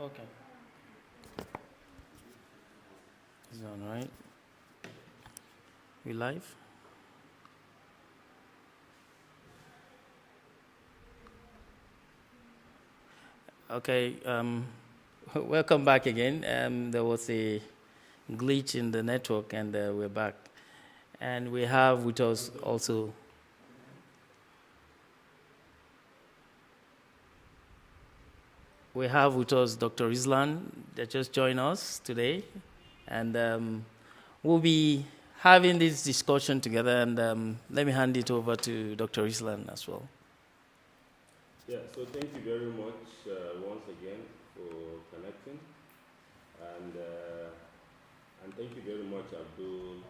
Okay. Is on right? We live? Okay. Welcome back again. There was a glitch in the network, and we're back. And we have with us also. We have with us Dr. Islan that just joined us today, and we'll be having this discussion together. And let me hand it over to Dr. Islan as well. Yeah, so thank you very much once again for connecting, and thank you very much, Abdul,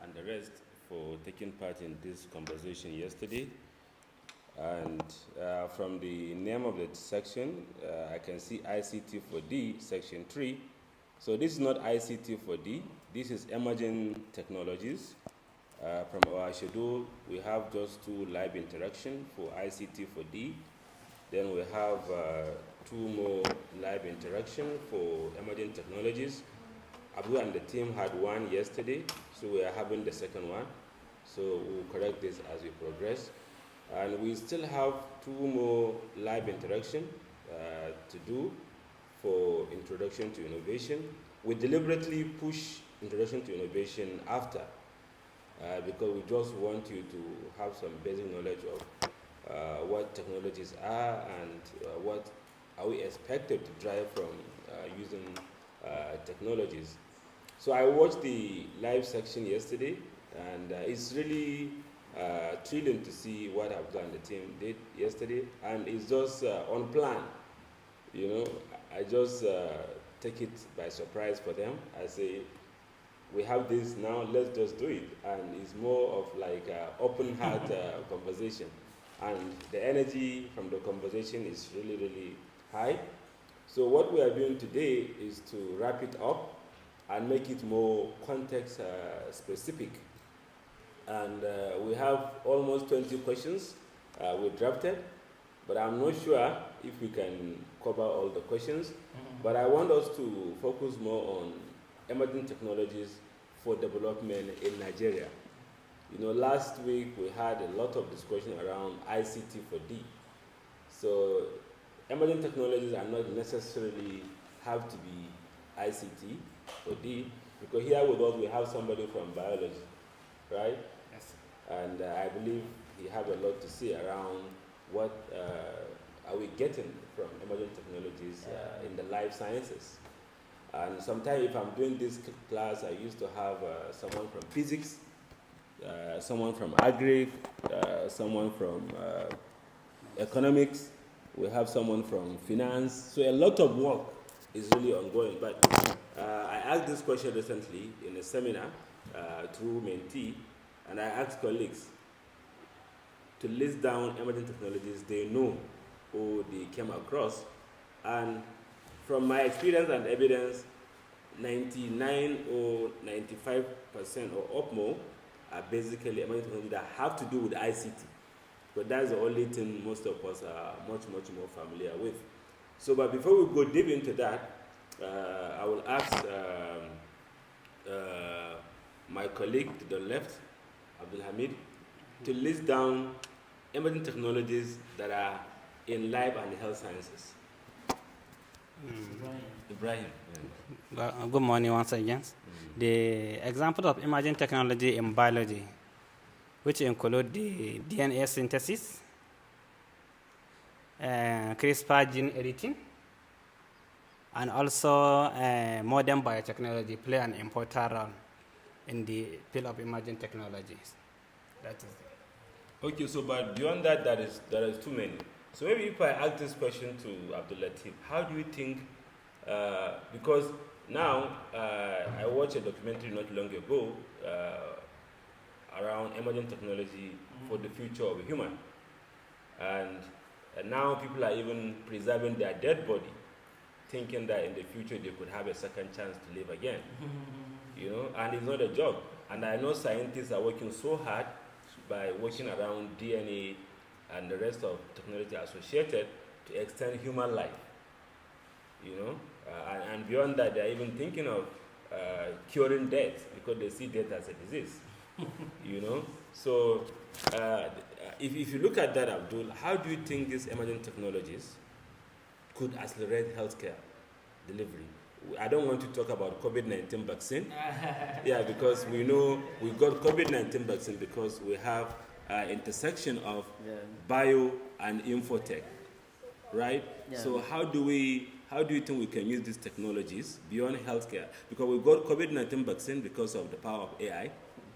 and the rest for taking part in this conversation yesterday. And from the name of the section, I can see ICT for D, section 3. So this is not ICT for D, this is emerging technologies. From our schedule, we have just 2 live interaction for ICT for D. Then we have 2 more live interaction for emerging technologies. Abu and the team had 1 yesterday, so we are having the second one. So we'll correct this as we progress. And we still have 2 more live interaction to do for introduction to innovation. We deliberately push introduction to innovation after because we just want you to have some basic knowledge of what technologies are and what are we expected to drive from using technologies. So I watched the live section yesterday, and it's really thrilling to see what Abdul and the team did yesterday, and it's just on plan. You know, I just take it by surprise for them. I say, we have this now, let's just do it. And it's more of like open heart conversation. And the energy from the conversation is really, really high. So what we are doing today is to wrap it up and make it more context specific. And we have almost 20 questions we drafted, but I'm not sure if we can cover all the questions. Mm-hmm. But I want us to focus more on emerging technologies for development in Nigeria. You know, last week we had a lot of discussion around ICT for D. So emerging technologies are not necessarily have to be ICT for D, because here with us we have somebody from biology, right? Yes. And I believe he have a lot to say around what are we getting from emerging technologies in the life sciences. And sometimes if I'm doing this class, I used to have someone from physics, someone from agri, someone from economics, we have someone from finance. So a lot of work is really ongoing. But I asked this question recently in a seminar through Mentee, and I asked colleagues to list down emerging technologies they know or they came across. And from my experience and evidence, 99 or 95% or up more are basically emerging technologies that have to do with ICT. But that's the only thing most of us are much, much more familiar with. So, but before we go deep into that, I will ask my colleague to the left, Abdul Hamid, to list down emerging technologies that are in life and health sciences. Ibrahim. Yeah. Good morning once again. The example of emerging technology in biology, which include the DNA synthesis, CRISPR gene editing, and also modern biotechnology play an important role in the field of emerging technologies. That is it. Okay, so but beyond that, there is too many. So maybe if I ask this question to Abdul Latif, how do you think, because now I watched a documentary not long ago around emerging technology for the future of a human. And now people are even preserving their dead body, thinking that in the future they could have a second chance to live again. You know, and it's not a joke. And I know scientists are working so hard by working around DNA and the rest of technology associated to extend human life. you know, and beyond that, they're even thinking of curing death because they see death as a disease, you know. So if you look at that, Abdul, how do you think these emerging technologies could accelerate healthcare delivery? I don't want to talk about COVID-19 vaccine, yeah, because we know we got COVID-19 vaccine because we have intersection of bio and infotech, right? Yeah. So how do you think we can use these technologies beyond healthcare? Because we got COVID-19 vaccine because of the power of AI.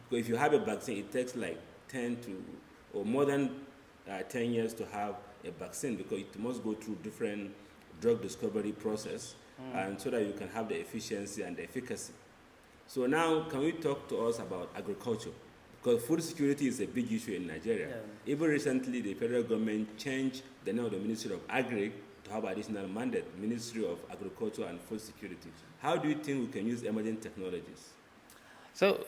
Because if you have a vaccine, it takes like 10 to, or more than 10 years to have a vaccine because it must go through different drug discovery process and so that you can have the efficiency and the efficacy. So now, can we talk to us about agriculture? Because food security is a big issue in Nigeria. Yeah. Even recently, the federal government changed the name of the Ministry of Agri to have additional mandate, Ministry of Agriculture and Food Security. How do you think we can use emerging technologies? So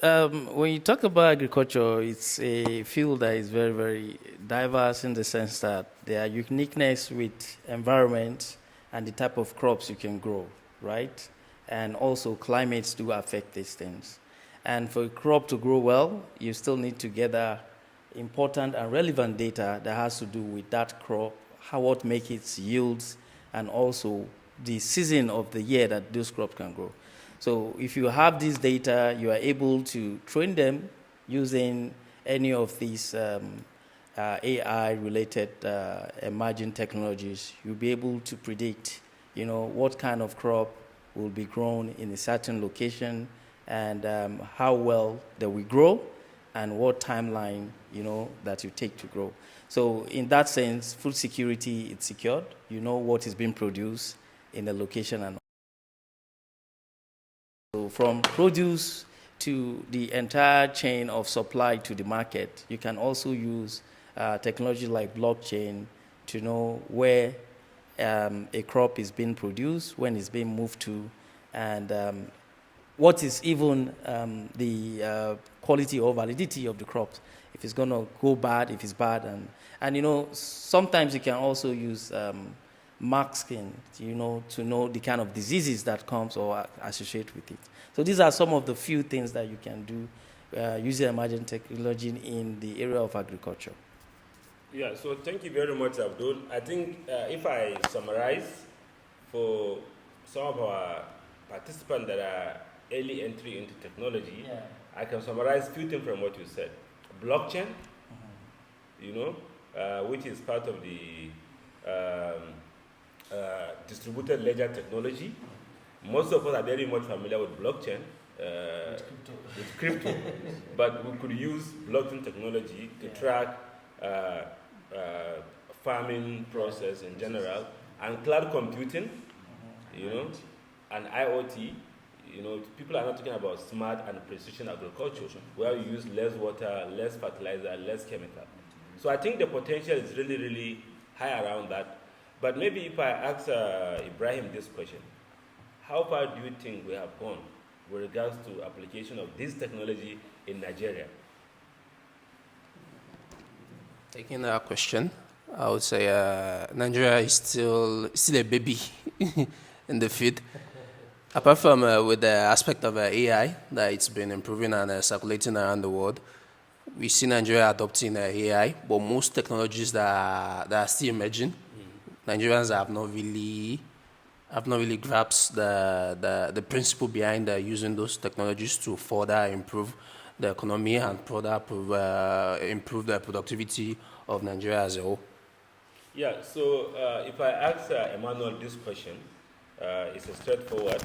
when you talk about agriculture, it's a field that is very, very diverse in the sense that there are uniqueness with environment and the type of crops you can grow, right? And also climates do affect these things. And for a crop to grow well, you still need to gather important and relevant data that has to do with that crop, what makes its yields, and also the season of the year that those crops can grow. So if you have this data, you are able to train them using any of these AI-related emerging technologies. You'll be able to predict, what kind of crop will be grown in a certain location and how well they will grow and what timeline, that you take to grow. So in that sense, food security is secured. You know what is being produced in the location and so from produce to the entire chain of supply to the market, you can also use technology like blockchain to know where a crop is being produced, when it's being moved to, and what is even the quality or validity of the crops. If it's going to go bad, if it's bad. And sometimes you can also use masking, to know the kind of diseases that comes or associate with it. So these are some of the few things that you can do using emerging technology in the area of agriculture. Yeah, so thank you very much, Abdul. I think if I summarize for some of our participants that are early entry into technology, I can summarize a few things from what you said. Blockchain, which is part of the distributed ledger technology. Most of us are very much familiar with blockchain, with crypto, but we could use blockchain technology to track farming process in general, and cloud computing, and IoT. People are not talking about smart and precision agriculture, where you use less water, less fertilizer, less chemical. So I think the potential is really, really high around that. But maybe if I ask Ibrahim this question, how far do you think we have gone with regards to application of this technology in Nigeria? Taking that question, I would say Nigeria is still a baby in the field. Apart from with the aspect of AI that it's been improving and circulating around the world, we see Nigeria adopting AI, but most technologies that are still emerging, Nigerians have not really grasped the principle behind using those technologies to further improve the economy and further improve the productivity of Nigeria as a whole. Yeah, so if I ask Emmanuel this question, it's a straightforward.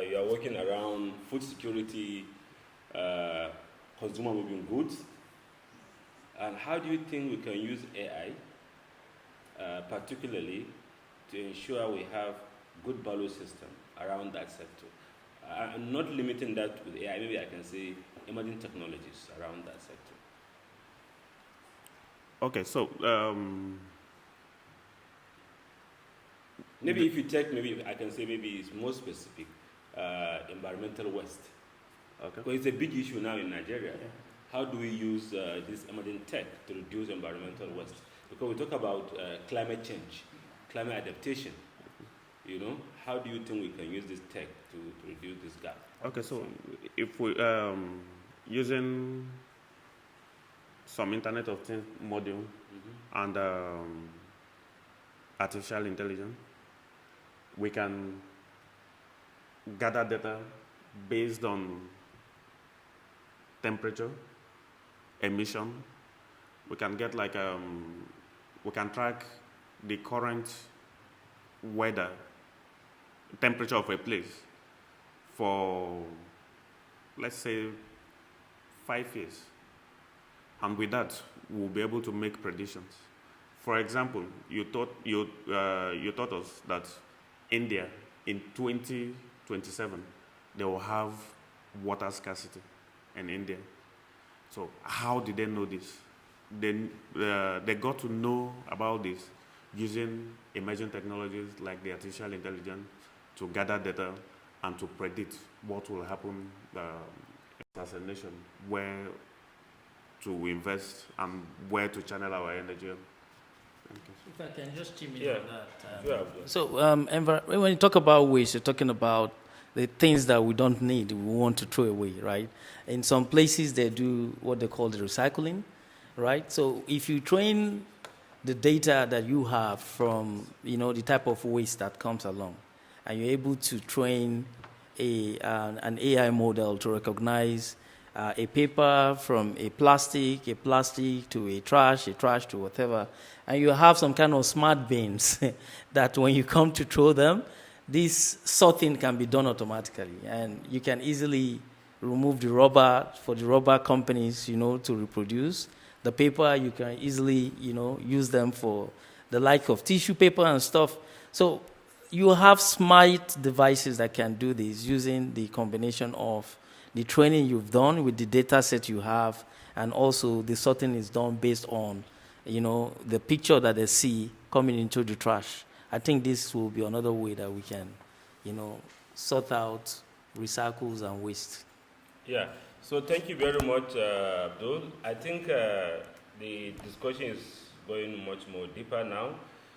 You are working around food security, consumer moving goods, and how do you think we can use AI, particularly to ensure we have good value system around that sector? I'm not limiting that with AI, maybe I can say emerging technologies around that sector. Okay, so maybe if you take, maybe I can say maybe it's more specific, environmental waste. okay. Because it's a big issue now in Nigeria. How do we use this emerging tech to reduce environmental waste? Because we talk about climate change, climate adaptation. how do you think we can use this tech to reduce this gap? Okay, so if we using some Internet of Things module and artificial intelligence, we can gather data based on temperature, emission. We can get like we can track the current weather, temperature of a place for, let's say, 5 years. And with that, we'll be able to make predictions. For example, you taught us that India in 2027 they will have water scarcity in India. So how did they know this? They got to know about this using emerging technologies like the artificial intelligence to gather data and to predict what will happen as a nation, where to invest and where to channel our energy. If I can just chime in Yeah. on that. Sure. So, when you talk about waste, you're talking about the things that we don't need, we want to throw away, right? In some places, they do what they call the recycling, right? So, if you train the data that you have from, the type of waste that comes along, and you're able to train an AI model to recognize a paper from a plastic to a trash to whatever, and you have some kind of smart bins that when you come to throw them, this sorting can be done automatically, and you can easily remove the rubber for the rubber companies, to reproduce. The paper, you can easily, use them for the like of tissue paper and stuff. So you have smart devices that can do this using the combination of the training you've done with the data set you have, and also the sorting is done based on, the picture that they see coming into the trash. I think this will be another way that we can, sort out recycles and waste. Yeah. So thank you very much, Abdul. I think the discussion is going much more deeper now.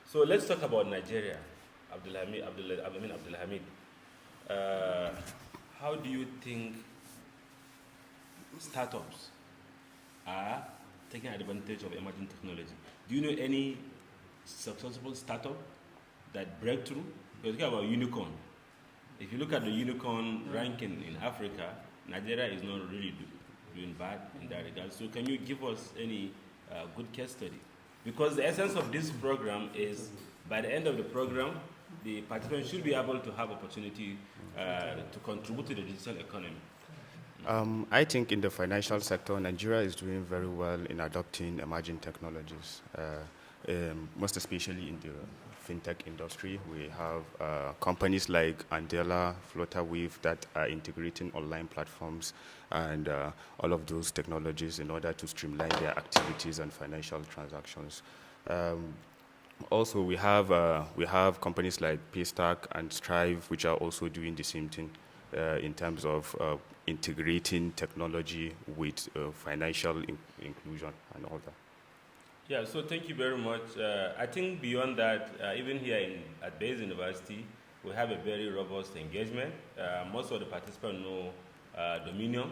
So let's talk about Nigeria. Abdul Hamid. How do you think startups are taking advantage of emerging technology? Do you know any successful startup that break through? We're talking about unicorn. If you look at the unicorn ranking in Africa, Nigeria is not really doing bad in that regard. So can you give us any good case study? Because the essence of this program is, by the end of the program, the participants should be able to have opportunity to contribute to the digital economy. I think in the financial sector, Nigeria is doing very well in adopting emerging technologies, most especially in the fintech industry. We have companies like Andela, Flutterwave that are integrating online platforms and all of those technologies in order to streamline their activities and financial transactions. Also, we have companies like Paystack and Strive, which are also doing the same thing in terms of integrating technology with financial inclusion and all that. Yeah, so thank you very much. I think beyond that, even here at Bayes University, we have a very robust engagement. Most of the participants know Dominion.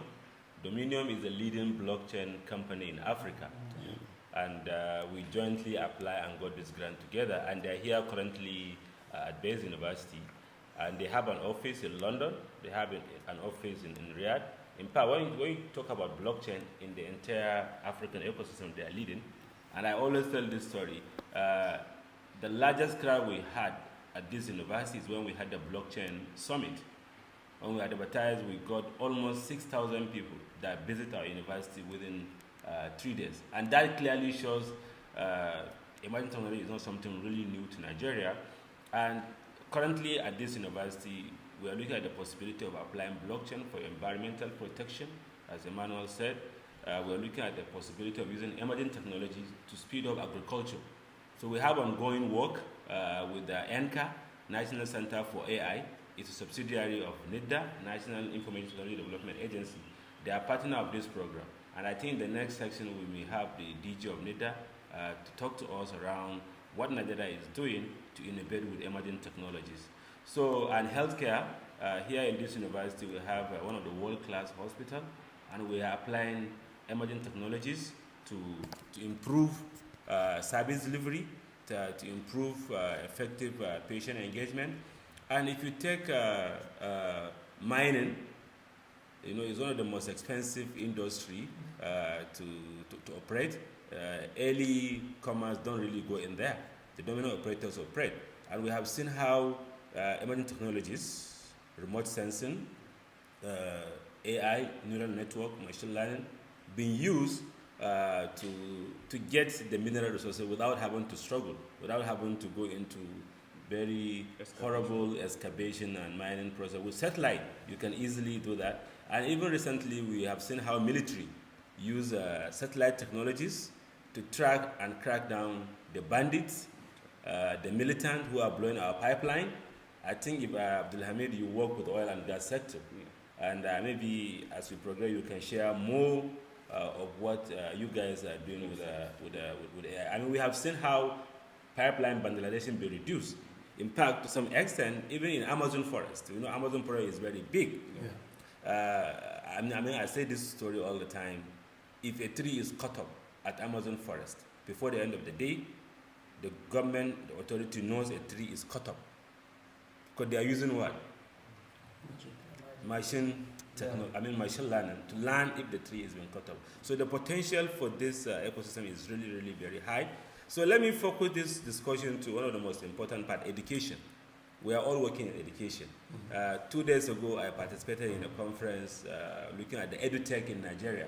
Dominion is a leading blockchain company in Africa. And we jointly apply and got this grant together. And they're here currently at Bayes University. And they have an office in London. They have an office in Riyadh. In fact, when you talk about blockchain in the entire African ecosystem, they are leading. And I always tell this story. The largest crowd we had at this university is when we had the blockchain summit. When we advertised, we got almost 6,000 people that visit our university within 3 days. And that clearly shows emerging technology is not something really new to Nigeria. And currently at this university, we are looking at the possibility of applying blockchain for environmental protection, as Emmanuel said. We are looking at the possibility of using emerging technologies to speed up agriculture. So we have ongoing work with the NCA, National Center for AI. It's a subsidiary of NIDA, National Information Technology Development Agency. They are partner of this program. And I think the next section we may have the DG of NIDA to talk to us around what Nigeria is doing to innovate with emerging technologies. So, and healthcare, here in this university, we have one of the world-class hospitals, and we are applying emerging technologies to improve service delivery, to improve effective patient engagement. And if you take mining, you know, it's one of the most expensive industry to operate. Early comers don't really go in there. The dominant operators operate. And we have seen how emerging technologies, remote sensing, AI, neural network, machine learning, being used to get the mineral resources without having to struggle, without having to go into very horrible excavation and mining process. With satellite, you can easily do that. And even recently, we have seen how military use satellite technologies to track and crack down the bandits, the militant who are blowing our pipeline. I think if Abdulhamid, you work with oil and gas sector, and maybe as we progress, you can share more of what you guys are doing with AI. I mean, we have seen how pipeline vandalization be reduced. In fact, to some extent, even in Amazon forest, you know, Amazon forest is very big. Yeah. I mean, I say this story all the time. If a tree is cut up at Amazon forest, before the end of the day, the government, the authority knows a tree is cut up. Because they are using what? Machine learning to learn if the tree is being cut up. So the potential for this ecosystem is really, really very high. So let me focus this discussion to one of the most important part, education. We are all working in education. 2 days ago, I participated in a conference looking at the EduTech in Nigeria.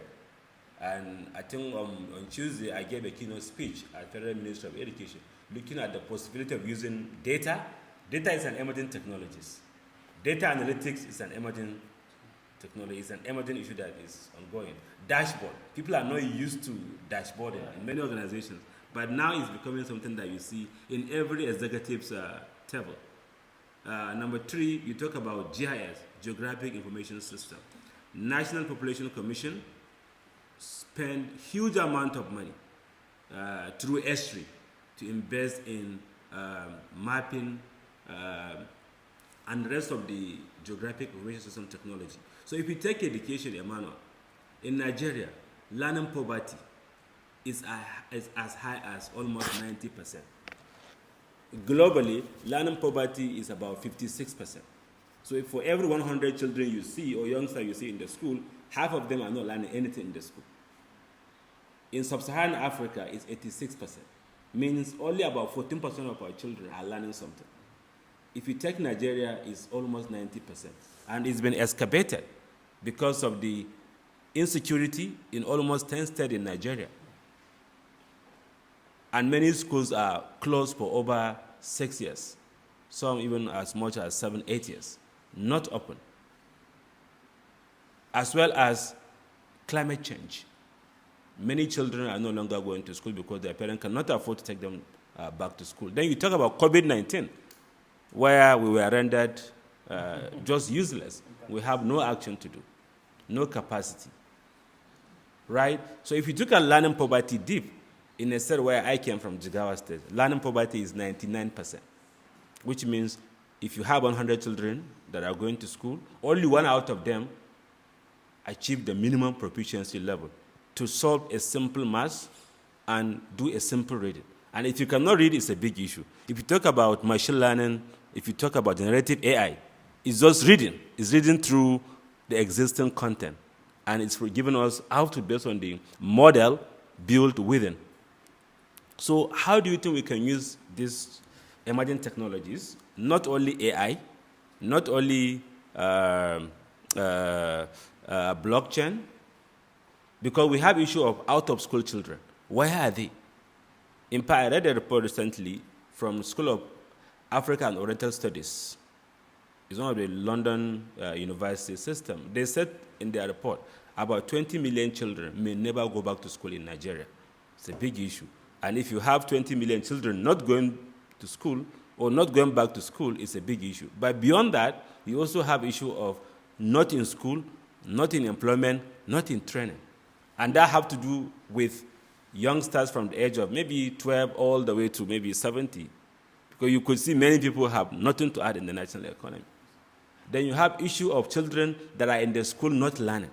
And I think on Tuesday, I gave a keynote speech at Federal Ministry of Education, looking at the possibility of using data. Data is an emerging technology. Data analytics is an emerging technology. It's an emerging issue that is ongoing. Dashboard. People are not used to dashboarding in many organizations, but now it's becoming something that you see in every executive's table. Number 3, you talk about GIS, Geographic Information System. National Population Commission spend huge amount of money through ESRI to invest in mapping and the rest of the geographic information system technology. So if you take education, Emmanuel, in Nigeria, learning poverty is as high as almost 90%. Globally, learning poverty is about 56%. So if for every 100 children you see or youngsters you see in the school, half of them are not learning anything in the school. In sub-Saharan Africa, it's 86%. Means only about 14% of our children are learning something. If you take Nigeria, it's almost 90%. And it's been excavated because of the insecurity in almost 10 states in Nigeria. And many schools are closed for over 6 years, some even as much as 7, 8 years, not open. As well as climate change. Many children are no longer going to school because their parents cannot afford to take them back to school. Then you talk about COVID-19, where we were rendered just useless. We have no action to do, no capacity, right? So if you look at learning poverty deep, in a state where I came from, Jigawa State, learning poverty is 99%, which means if you have 100 children that are going to school, only 1 out of them achieve the minimum proficiency level to solve a simple math and do a simple reading. And if you cannot read, it's a big issue. If you talk about machine learning, if you talk about generative AI, it's just reading. It's reading through the existing content. And it's giving us how to, based on the model, build within. So how do you think we can use these emerging technologies, not only AI, not only blockchain, because we have issue of out-of-school children. Where are they? In fact, I read a report recently from School of Africa and Oriental Studies. It's one of the London university system. They said in their report about 20 million children may never go back to school in Nigeria. It's a big issue. And if you have 20 million children not going to school or not going back to school, it's a big issue. But beyond that, you also have issue of not in school, not in employment, not in training. And that have to do with youngsters from the age of maybe 12 all the way to maybe 70. Because you could see many people have nothing to add in the national economy. Then you have issue of children that are in the school not learning.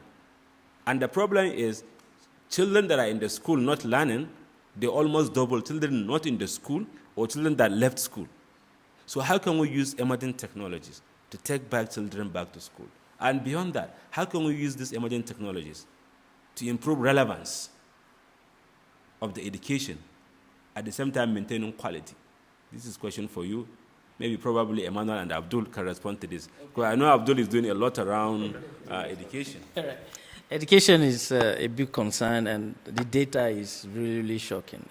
And the problem is children that are in the school not learning, they almost double children not in the school or children that left school. So how can we use emerging technologies to take back children back to school? And beyond that, how can we use these emerging technologies to improve relevance of the education, at the same time maintaining quality? This is a question for you. Maybe probably Emmanuel and Abdul can respond to this. Because I know Abdul is doing a lot around education. Education is a big concern, and the data is really, really shocking.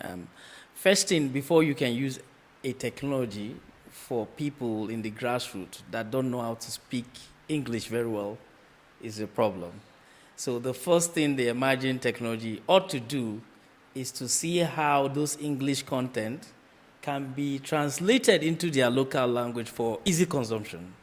First thing, before you can use a technology for people in the grassroots that don't know how to speak English very well, is a problem. So the first thing the emerging technology ought to do is to see how those English content can be translated into their local language for easy consumption.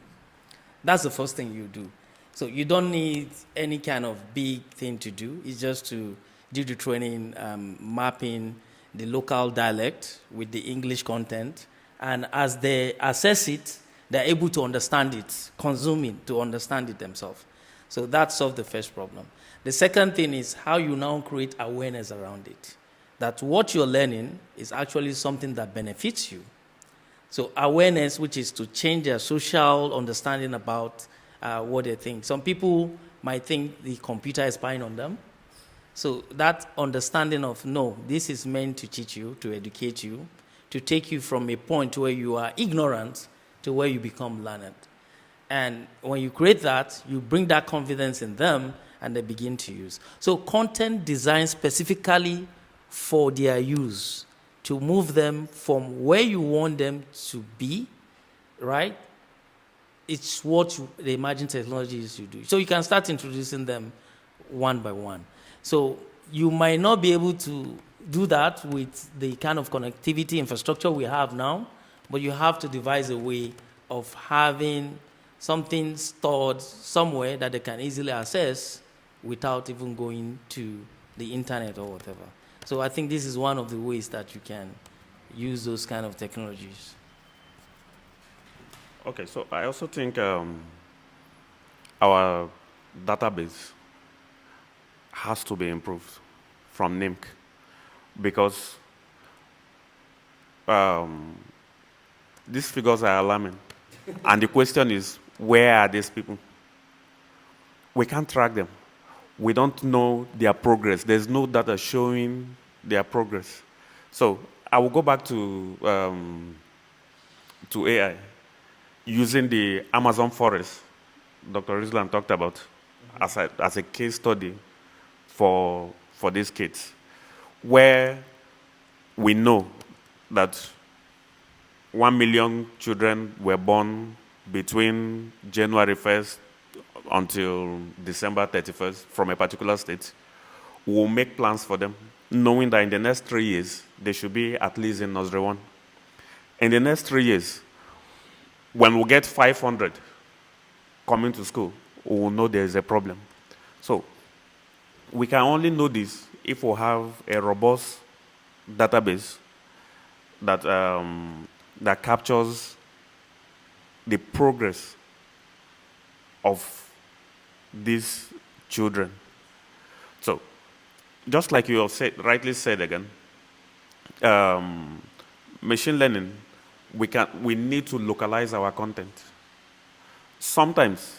That's the first thing you do. So you don't need any kind of big thing to do. It's just to do the training, mapping the local dialect with the English content. And as they assess it, they're able to understand it, consume it, to understand it themselves. So that solves the first problem. The second thing is how you now create awareness around it, that what you're learning is actually something that benefits you. So awareness, which is to change their social understanding about what they think. Some people might think the computer is spying on them. So that understanding of, no, this is meant to teach you, to educate you, to take you from a point where you are ignorant to where you become learned. And when you create that, you bring that confidence in them and they begin to use. So content design specifically for their use, to move them from where you want them to be, right? It's what the emerging technologies you do. So you can start introducing them one by one. So you might not be able to do that with the kind of connectivity infrastructure we have now, but you have to devise a way of having something stored somewhere that they can easily access without even going to the internet or whatever. So I think this is one of the ways that you can use those kind of technologies. Okay, so I also think our database has to be improved from NIMC because these figures are alarming. And the question is, where are these people? We can't track them. We don't know their progress. There's no data showing their progress. So I will go back to AI. Using the Amazon forest, Dr. Rislan talked about as a case study for these kids, where we know that 1 million children were born between January 1st until December 31st from a particular state. We'll make plans for them, knowing that in the next 3 years, they should be at least in nursery 1. In the next 3 years, when we get 500 coming to school, we will know there is a problem. So we can only know this if we have a robust database that, that captures the progress of these children. So just like you have said, rightly said again, machine learning, we need to localize our content. Sometimes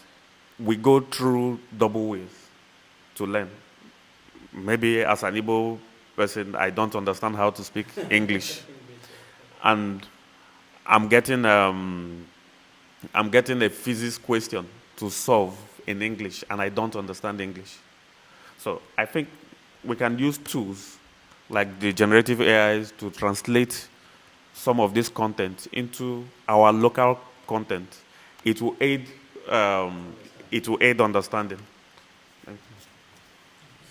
we go through double ways to learn. Maybe as an Igbo person, I don't understand how to speak English. And I'm getting a physics question to solve in English, and I don't understand English. So I think we can use tools like the generative AIs to translate some of this content into our local content. It will aid understanding. Thank you.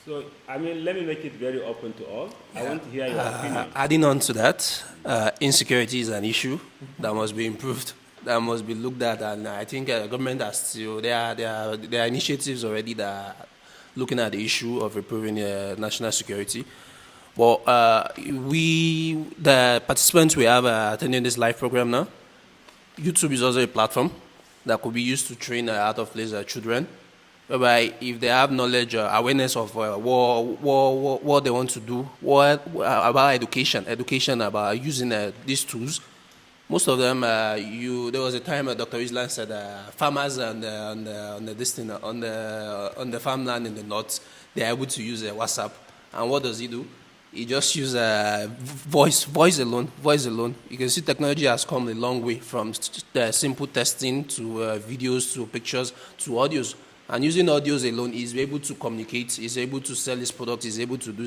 So, I mean, let me make it very open to all. I want to hear your opinion. Adding on to that, insecurity is an issue that must be improved, that must be looked at, and I think the government has still, there are initiatives already that are looking at the issue of improving national security. But the participants we have attending this live program now, YouTube is also a platform that could be used to train out-of-place children, whereby if they have knowledge, awareness of what they want to do, about education about using these tools. Most of them, there was a time Dr. Island said farmers on the farmland in the north, they are able to use WhatsApp. And what does he do? He just uses voice alone. You can see technology has come a long way from the simple testing to videos to pictures to audios. And using audios alone, he's able to communicate, he's able to sell his product, he's able to do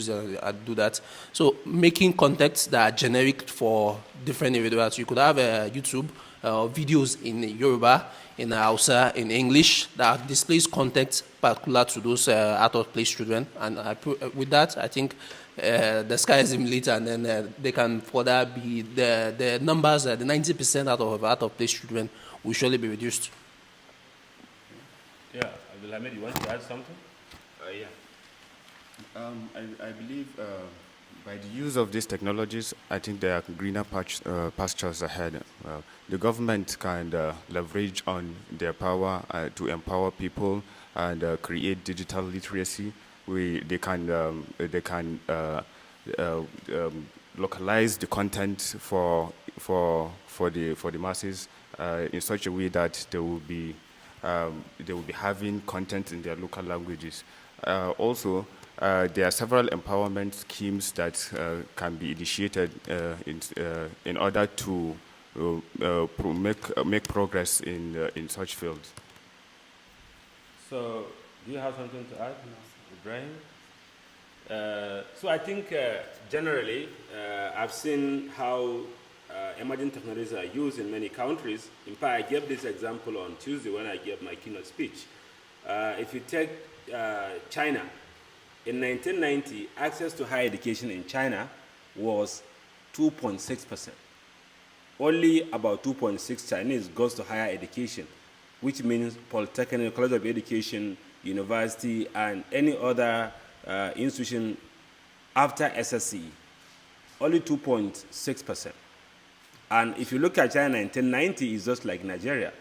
that. So making contexts that are generic for different individuals. You could have YouTube videos in Yoruba, in Hausa, in English that displays context particular to those out-of-place children. And with that, I think the sky is the limit, and then they can further be the numbers, the 90% out-of-place children will surely be reduced. Yeah, Abdulhamid, you want to add something? Yeah. I believe by the use of these technologies, I think there are greener pastures ahead. The government can leverage on their power to empower people and create digital literacy. They can localize the content for the masses in such a way that they will be having content in their local languages. Also, there are several empowerment schemes that can be initiated in order to make progress in such fields. So, do you have something to add, Ibrahim? So I think generally I've seen how emerging technologies are used in many countries. In fact, I gave this example on Tuesday when I gave my keynote speech. If you take China, in 1990, access to higher education in China was 2.6%. Only about 2.6 Chinese goes to higher education, which means polytechnic, college of education, university, and any other institution after SSC. Only 2.6%. And if you look at China in 1990, it's just like Nigeria.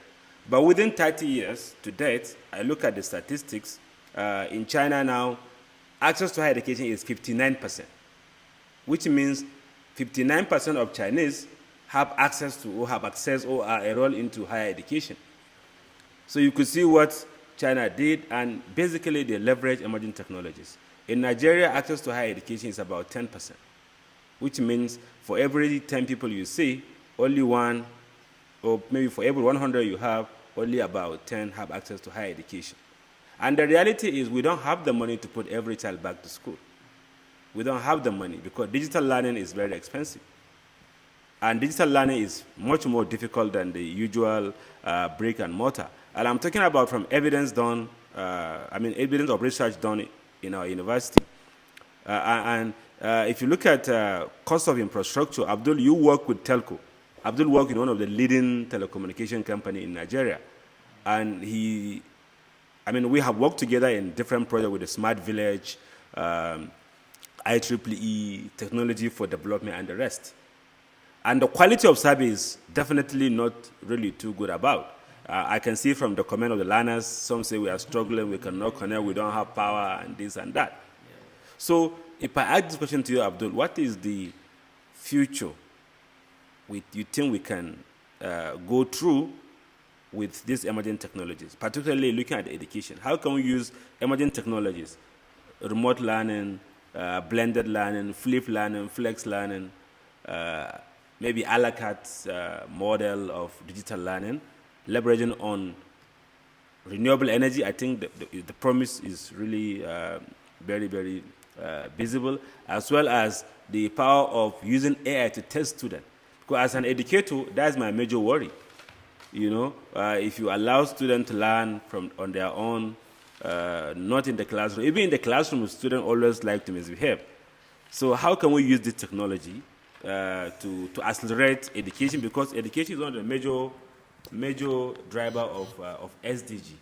But within 30 years to date, I look at the statistics, in China now, access to higher education is 59%, which means 59% of Chinese have access to or have access or are enrolled into higher education. So you could see what China did, and basically they leverage emerging technologies. In Nigeria, access to higher education is about 10%, which means for every 10 people you see, only one, or maybe for every 100 you have, only about 10 have access to higher education. And the reality is we don't have the money to put every child back to school. We don't have the money because digital learning is very expensive. And digital learning is much more difficult than the usual brick and mortar. And I'm talking about from evidence done, evidence of research done in our university. If you look at cost of infrastructure, Abdul, you work with Telco. Abdul worked in one of the leading telecommunication company in Nigeria. And we have worked together in different projects with the Smart Village, IEEE, Technology for Development, and the rest. And the quality of service is definitely not really too good about. I can see from the comment of the learners, some say we are struggling, we cannot connect, we don't have power, and this and that. Yeah. So if I ask this question to you, Abdul, what is the future you think we can go through with these emerging technologies, particularly looking at education? How can we use emerging technologies, remote learning, blended learning, flipped learning, flex learning, maybe a la carte model of digital learning, leveraging on renewable energy? I think the promise is really very, very visible, as well as the power of using AI to test students. Because as an educator, that's my major worry. You know, if you allow students to learn on their own, not in the classroom. Even in the classroom, students always like to misbehave. So how can we use this technology to accelerate education? Because education is one of the major driver of SDG.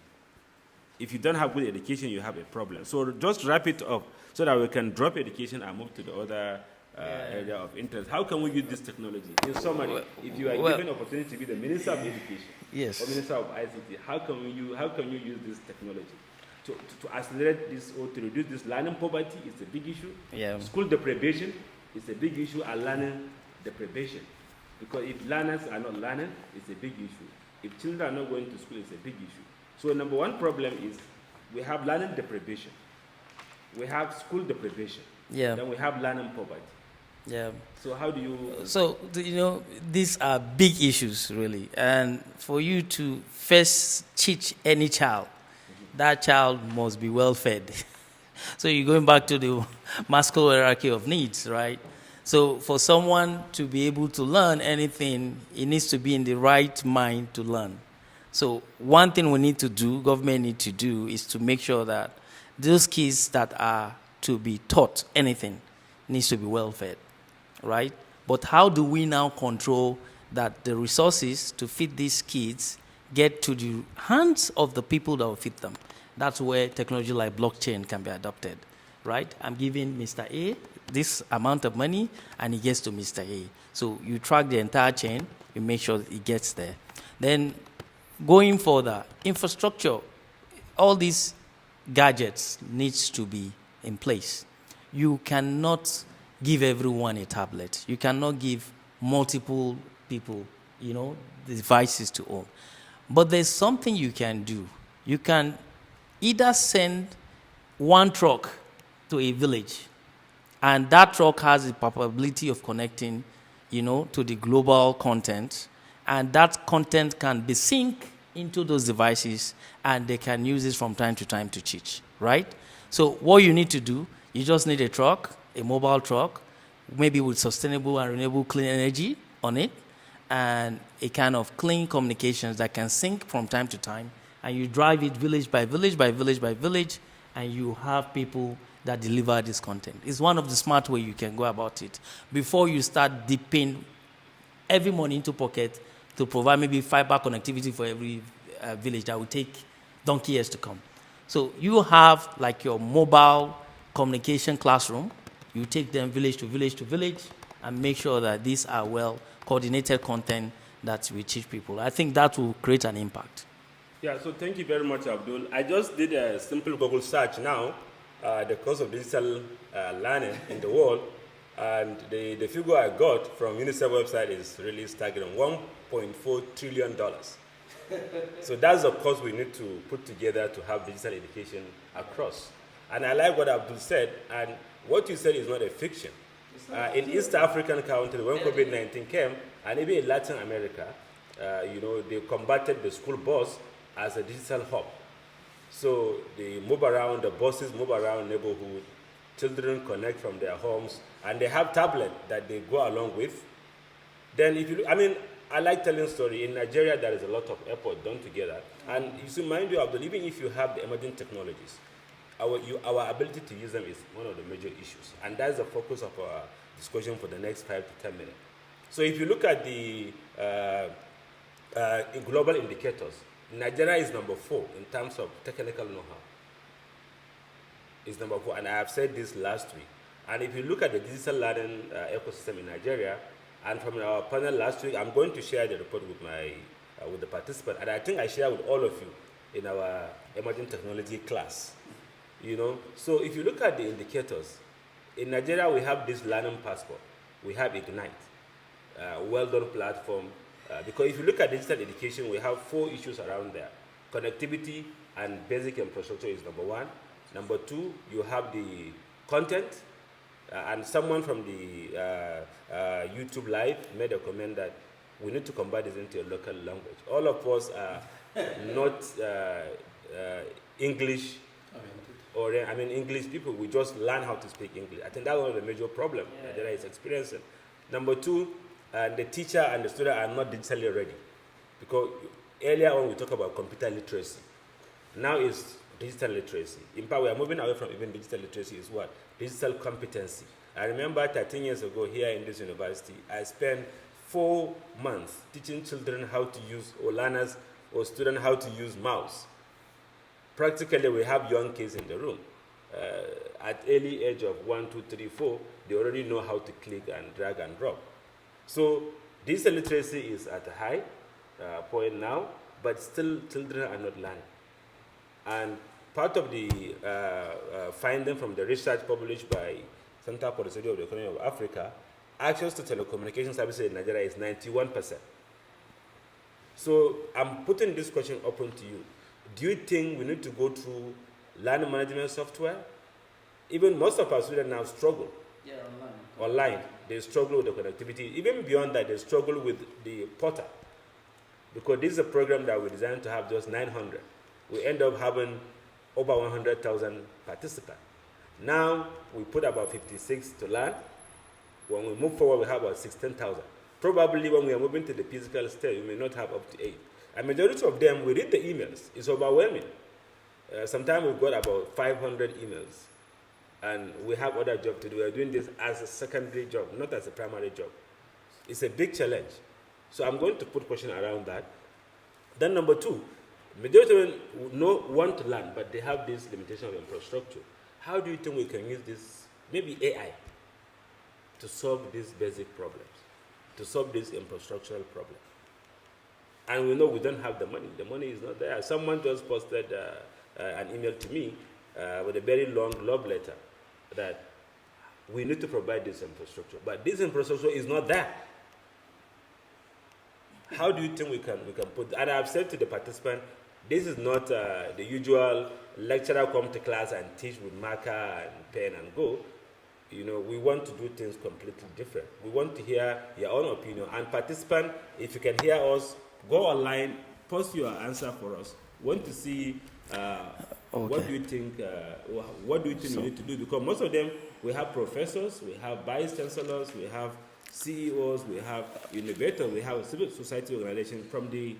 If you don't have good education, you have a problem. So just wrap it up so that we can drop education and move to the other area of interest. How can we use this technology? In summary, if you are given opportunity to be the Minister of Education Yes. or Minister of ICT, how can you use this technology to accelerate this or to reduce this learning poverty? Is a big issue. Yeah. School deprivation is a big issue, and learning deprivation. Because if learners are not learning, it's a big issue. If children are not going to school, it's a big issue. So number one problem is we have learning deprivation. We have school deprivation. Yeah. Then we have learning poverty. Yeah. So how do you... So, these are big issues, really. And for you to first teach any child, that child must be well fed. So you're going back to the Maslow hierarchy of needs, right? So for someone to be able to learn anything, it needs to be in the right mind to learn. So one thing we need to do, government need to do, is to make sure that those kids that are to be taught anything needs to be well fed, right? But how do we now control that the resources to feed these kids get to the hands of the people that will feed them? That's where technology like blockchain can be adopted, right? I'm giving Mr. A this amount of money, and it gets to Mr. A. So you track the entire chain, you make sure that it gets there. Then going further, infrastructure, all these gadgets needs to be in place. You cannot give everyone a tablet. You cannot give multiple people, devices to own. But there's something you can do. You can either send one truck to a village, and that truck has the capability of connecting, to the global content, and that content can be synced into those devices, and they can use it from time to time to teach, right? So what you need to do, you just need a truck, a mobile truck, maybe with sustainable and renewable clean energy on it, and a kind of clean communications that can sync from time to time, and you drive it village by village by village by village, and you have people that deliver this content. It's one of the smart ways you can go about it before you start dipping every money into pocket to provide maybe fiber connectivity for every village. That will take donkey years to come. So you have like your mobile communication classroom. You take them village to village to village and make sure that these are well coordinated content that we teach people. I think that will create an impact. Yeah, so thank you very much, Abdul. I just did a simple Google search now, the cost of digital learning in the world, and the figure I got from UNICEF website is really staggering, $1.4 trillion. So that's the cost we need to put together to have digital education across. And I like what Abdul said, and what you said is not a fiction. In East African countries, when COVID-19 came, and even in Latin America, they combated the school bus as a digital hub. So they move around, the buses move around neighborhood, children connect from their homes, and they have tablets that they go along with. Then I like telling story. In Nigeria, there is a lot of effort done together. And you see, mind you, Abdul, even if you have the emerging technologies, our ability to use them is one of the major issues. And that's the focus of our discussion for the next 5 to 10 minutes. So if you look at the global indicators, Nigeria is number 4 in terms of technical know-how. It's number 4, and I have said this last week. And if you look at the digital learning ecosystem in Nigeria, and from our panel last week, I'm going to share the report with the participants, and I think I share with all of you in our emerging technology class. So if you look at the indicators, in Nigeria we have this learning passport, we have Ignite, well-done platform. Because if you look at digital education, we have 4 issues around there. Connectivity and basic infrastructure is number 1. Number 2, you have the content, and someone from the YouTube Live made a comment that we need to convert this into a local language. All of us are not English, English people. We just learn how to speak English. I think that's one of the major problems Nigeria is experiencing. Number 2, the teacher and the student are not digitally ready. Because earlier on we talked about computer literacy. Now it's digital literacy. In fact, we are moving away from even digital literacy. Is what? Digital competency. I remember 13 years ago here in this university, I spent 4 months teaching children how to use, or learners, or students how to use mouse. practically we have young kids in the room. At early age of 1, 2, 3, 4, they already know how to click and drag and drop. So this literacy is at a high point now, but still children are not learning. And part of the finding from the research published by Center for the Study of the Economy of Africa, access to telecommunication services in Nigeria is 91%. So I'm putting this question open to you. Do you think we need to go through learning management software? Even most of our students now struggle. Yeah, Online, they struggle with the connectivity. Even beyond that, they struggle with the portal. Because this is a program that we designed to have just 900. We end up having over 100,000 participants. Now, we put about 56 to learn. When we move forward, we have about 16,000. Probably when we are moving to the physical state, we may not have up to 8. A majority of them, we read the emails. It's overwhelming. Sometimes we've got about 500 emails. And we have other jobs to do. We're doing this as a secondary job, not as a primary job. It's a big challenge. So I'm going to put question around that. Then number two, majority of them want to learn, but they have this limitation of infrastructure. How do you think we can use this, maybe AI, to solve these basic problems, to solve this infrastructural problem? And we know we don't have the money. The money is not there. Someone just posted an email to me with a very long love letter that we need to provide this infrastructure. But this infrastructure is not there. How do you think we can put, and I've said to the participant, this is not the usual lecturer come to class and teach with marker and pen and go. You know, we want to do things completely different. We want to hear your own opinion. And participant, if you can hear us, go online, post your answer for us. Want to see what do you think? What do you think we need to do? Because most of them, we have professors, we have vice chancellors, we have CEOs, we have innovators, we have civil society organizations from the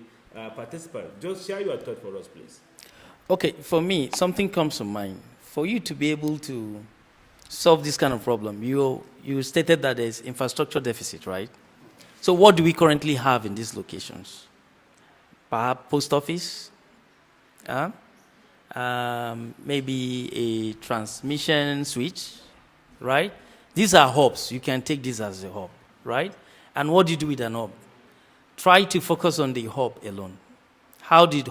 participants. Just share your thought for us, please. Okay, for me, something comes to mind. For you to be able to solve this kind of problem, you stated that there's infrastructure deficit, right? So what do we currently have in these locations? Perhaps post office, maybe a transmission switch, right? These are hubs. You can take this as a hub, right? And what do you do with an hub? Try to focus on the hub alone. How did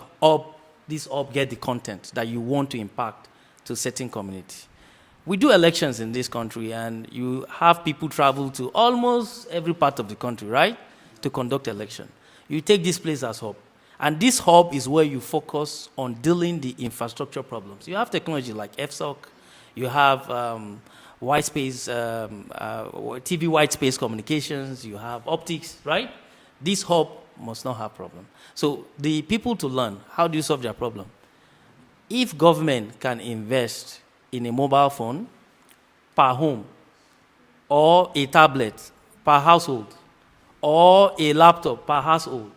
this hub get the content that you want to impact to a certain community? We do elections in this country, and you have people travel to almost every part of the country, right, to conduct election. You take this place as hub. And this hub is where you focus on dealing the infrastructure problems. You have technology like FSOC, you have white space, TV white space communications, you have optics, right? This hub must not have problem. So the people to learn, how do you solve their problem? If government can invest in a mobile phone per home, or a tablet per household, or a laptop per household,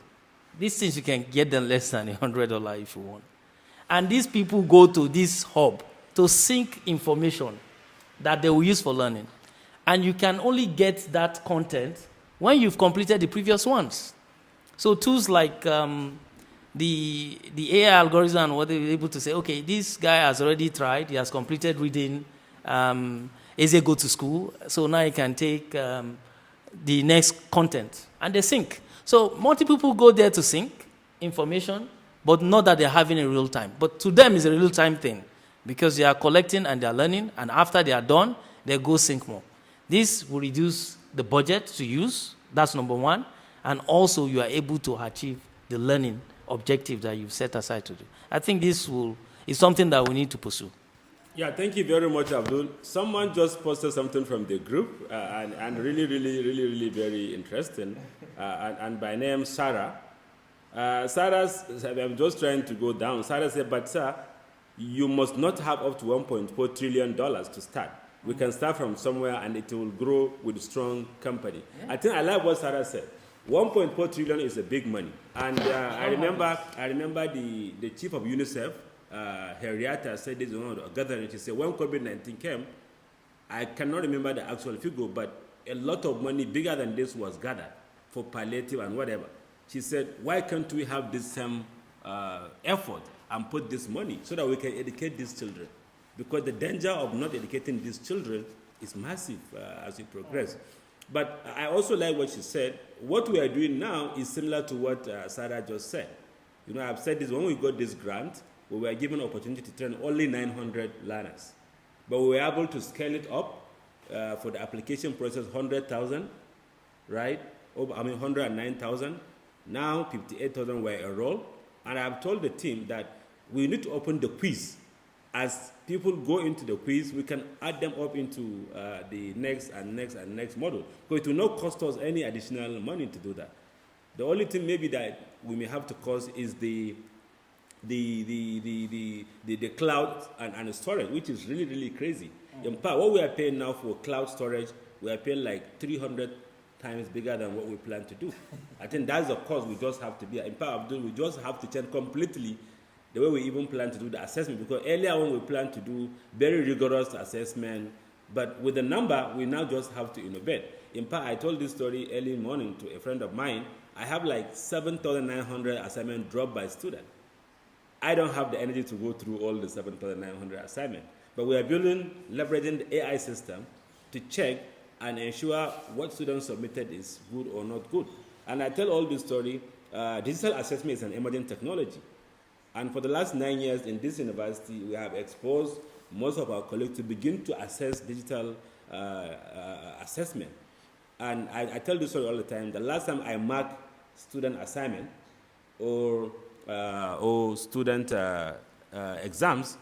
these things you can get them less than $100 if you want. And these people go to this hub to sync information that they will use for learning. And you can only get that content when you've completed the previous ones. So tools like the AI algorithm and what they're able to say, okay, this guy has already tried, he has completed reading, as they go to school, so now he can take the next content, and they sync. So multiple people go there to sync information, but not that they're having a real time. But to them, it's a real time thing because they are collecting and they are learning, and after they are done, they go sync more. This will reduce the budget to use. That's number one. And also, you are able to achieve the learning objective that you've set aside to do. I think this is something that we need to pursue. Yeah, thank you very much, Abdul. Someone just posted something from the group, and really very interesting. And by name, Sarah. I'm just trying to go down. Sarah said, but sir, you must not have up to $1.4 trillion to start. We can start from somewhere and it will grow with a strong company. Yeah. I think I like what Sarah said. 1.4 trillion is a big money. And I remember the chief of UNICEF, Henrietta, said this in one of the gatherings. She said, when COVID-19 came, I cannot remember the actual figure, but a lot of money bigger than this was gathered for palliative and whatever. She said, why can't we have this same effort and put this money so that we can educate these children. Because the danger of not educating these children is massive as we progress. But I also like what she said. What we are doing now is similar to what Sarah just said. You know, I've said this, when we got this grant, we were given opportunity to train only 900 learners. But we were able to scale it up for the application process, 100,000, right? 109,000. Now 58,000 were enrolled. And I've told the team that we need to open the quiz. As people go into the quiz, we can add them up into the next and next and next module. Because it will not cost us any additional money to do that. The only thing maybe that we may have to cost is the cloud and storage, which is really, really crazy. In fact, what we are paying now for cloud storage, we are paying like 300 times bigger than what we plan to do. I think that's the cost we just have to be. In fact, we just have to change completely the way we even plan to do the assessment, because earlier on we planned to do very rigorous assessment, but with the number, we now just have to innovate. In fact, I told this story early morning to a friend of mine. I have like 7,900 assignments dropped by students. I don't have the energy to go through all the 7,900 assignments, but we are leveraging the AI system to check and ensure what students submitted is good or not good. And I tell all this story, digital assessment is an emerging technology. And for the last 9 years in this university, we have exposed most of our colleagues to begin to assess digital assessment. And I tell this story all the time. The last time I marked student assignment or student exams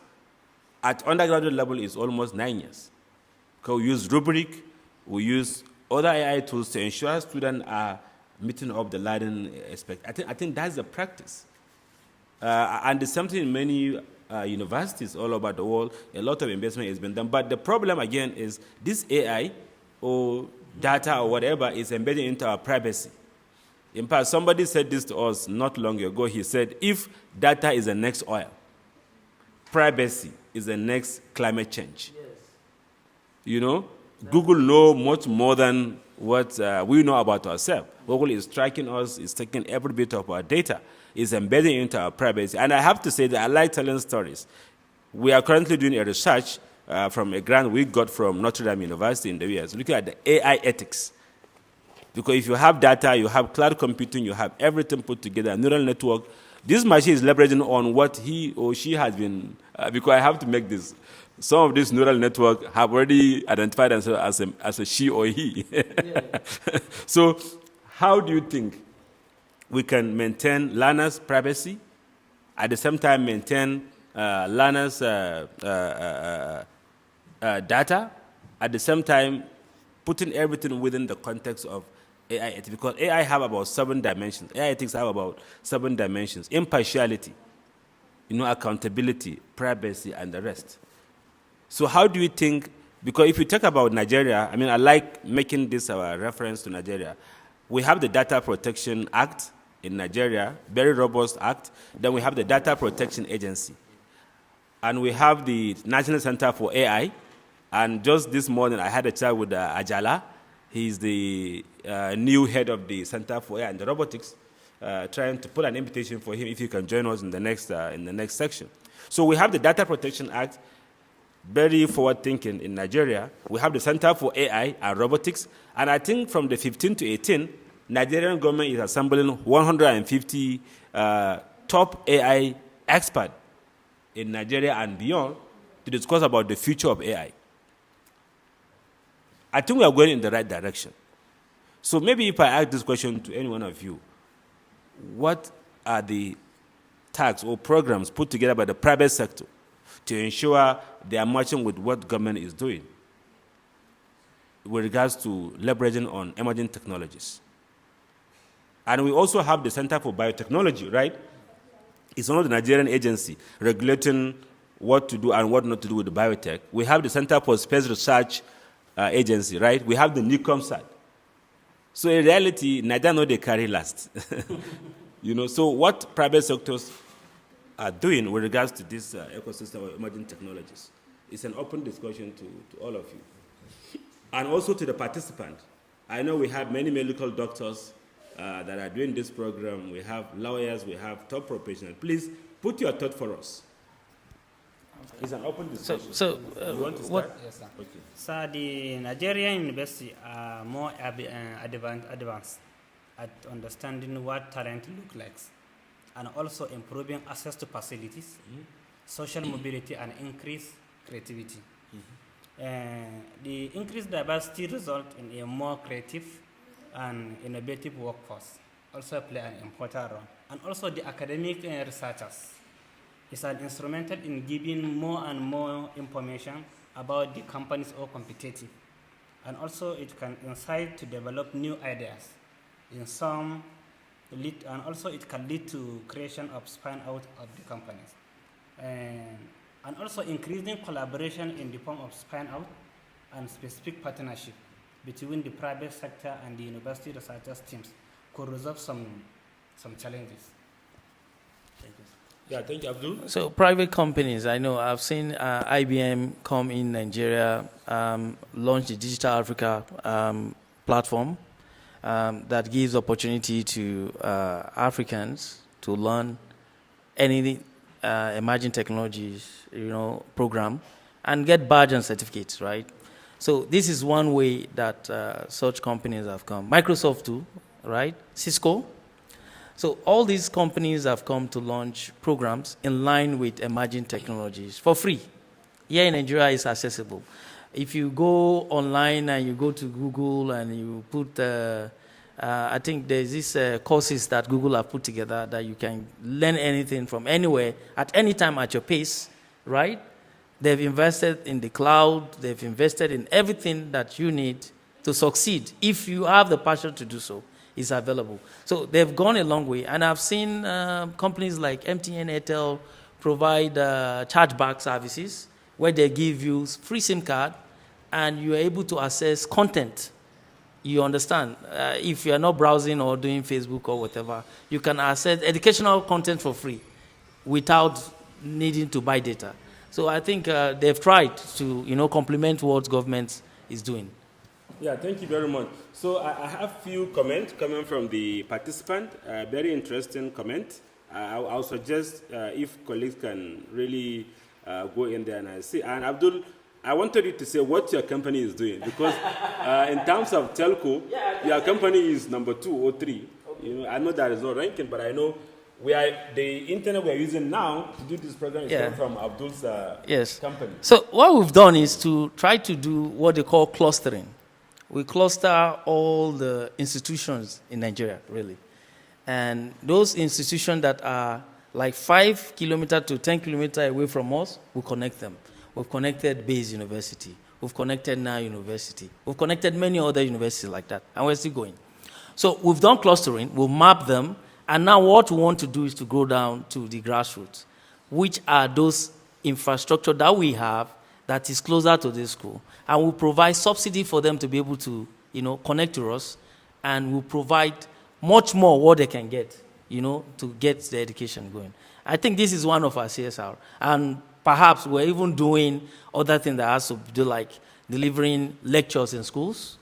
at undergraduate level is almost 9 years. Because we use rubric, we use other AI tools to ensure students are meeting up the learning aspect. I think that's the practice. And it's something in many universities all over the world, a lot of investment has been done. But the problem, again, is this AI or data or whatever is embedded into our privacy. In fact, somebody said this to us not long ago. He said, if data is the next oil, privacy is the next climate change. Yes. You know, Google knows much more than what we know about ourselves. Google is tracking us, is taking every bit of our data, is embedding into our privacy. And I have to say that I like telling stories. We are currently doing a research from a grant we got from Notre Dame University in the US, looking at the AI ethics. Because if you have data, you have cloud computing, you have everything put together, a neural network, this machine is leveraging on what he or she has been, because I have to make this. Some of this neural network have already identified themselves as a she or he. Yeah. So how do you think we can maintain learners' privacy, at the same time maintain learners' data, at the same time putting everything within the context of AI ethics? Because AI have about 7 dimensions. AI ethics have about 7 dimensions. Impartiality, accountability, privacy, and the rest. So how do you think, because if you talk about Nigeria, I like making this our reference to Nigeria. We have the Data Protection Act in Nigeria, very robust act. Then we have the Data Protection Agency. And we have the National Center for AI. And just this morning, I had a chat with Ajala. He's the new head of the Center for AI and the Robotics, trying to put an invitation for him if he can join us in the next section. So we have the Data Protection Act, very forward-thinking in Nigeria. We have the Center for AI and Robotics. And I think from the 15 to 18, Nigerian government is assembling 150 top AI experts in Nigeria and beyond to discuss about the future of AI. I think we are going in the right direction. So maybe if I ask this question to any one of you, what are the tasks or programs put together by the private sector to ensure they are matching with what government is doing with regards to leveraging on emerging technologies? And we also have the Center for Biotechnology, right? It's one of the Nigerian agency regulating what to do and what not to do with the biotech. We have the Center for Space Research Agency, right? We have the NICOMSAT. So in reality, Nigeria know they carry last. So what private sectors are doing with regards to this ecosystem of emerging technologies? It's an open discussion to all of you. And also to the participant. I know we have many medical doctors that are doing this program. We have lawyers, we have top professionals. Please Put your thought for us. It's an open discussion. You want to start? what? Yes, sir. Okay. So the Nigerian university are more advanced at understanding what talent look like, and also improving access to facilities, social mobility, and increased creativity. The increased diversity result in a more creative and innovative workforce also play an important role. And also the academic researchers is an instrumental in giving more and more information about the companies or competitive. And also it can incite to develop new ideas in some and also it can lead to creation of spin out of the companies. And also increasing collaboration in the form of spin out and specific partnership between the private sector and the university researchers teams could resolve some challenges. Thank you. Yeah, thank you, Abdul. So private companies, I know I've seen IBM come in Nigeria, launch the Digital Africa platform that gives opportunity to Africans to learn any emerging technologies, program, and get badge and certificates, right? So this is one way that such companies have come. Microsoft too, right? Cisco. So all these companies have come to launch programs in line with emerging technologies for free. Here in Nigeria, it's accessible. If you go online and you go to Google and you put, I think there's these courses that Google have put together that you can learn anything from anywhere at any time at your pace, right? They've invested in the cloud. They've invested in everything that you need to succeed. If you have the passion to do so, it's available. So they've gone a long way. And I've seen companies like MTN, Airtel provide chargeback services where they give you free SIM card and you're able to access content. You understand? If you're not browsing or doing Facebook or whatever, you can access educational content for free without needing to buy data. So I think they've tried to, complement what government is doing. Yeah, thank you very much. So I have few comments coming from the participant. Very interesting comment. I'll suggest if colleagues can really go in there and see. And Abdul, I wanted you to say what your company is doing because in terms of telco, your company is number 2 or 3. Okay. I know there is no ranking, but I know the internet we're using now to do this program is coming from Abdul's company. So what we've done is to try to do what they call clustering. We cluster all the institutions in Nigeria, really. And those institutions that are like 5 kilometers to 10 kilometers away from us, we connect them. We've connected Bayes University. We've connected Nile University. We've connected many other universities like that, and we're still going. So we've done clustering. We've mapped them. And now what we want to do is to go down to the grassroots, which are those infrastructure that we have that is closer to this school. And we'll provide subsidy for them to be able to, connect to us. And we'll provide much more what they can get, to get the education going. I think this is one of our CSR. And perhaps we're even doing other things that has to do like delivering lectures in schools.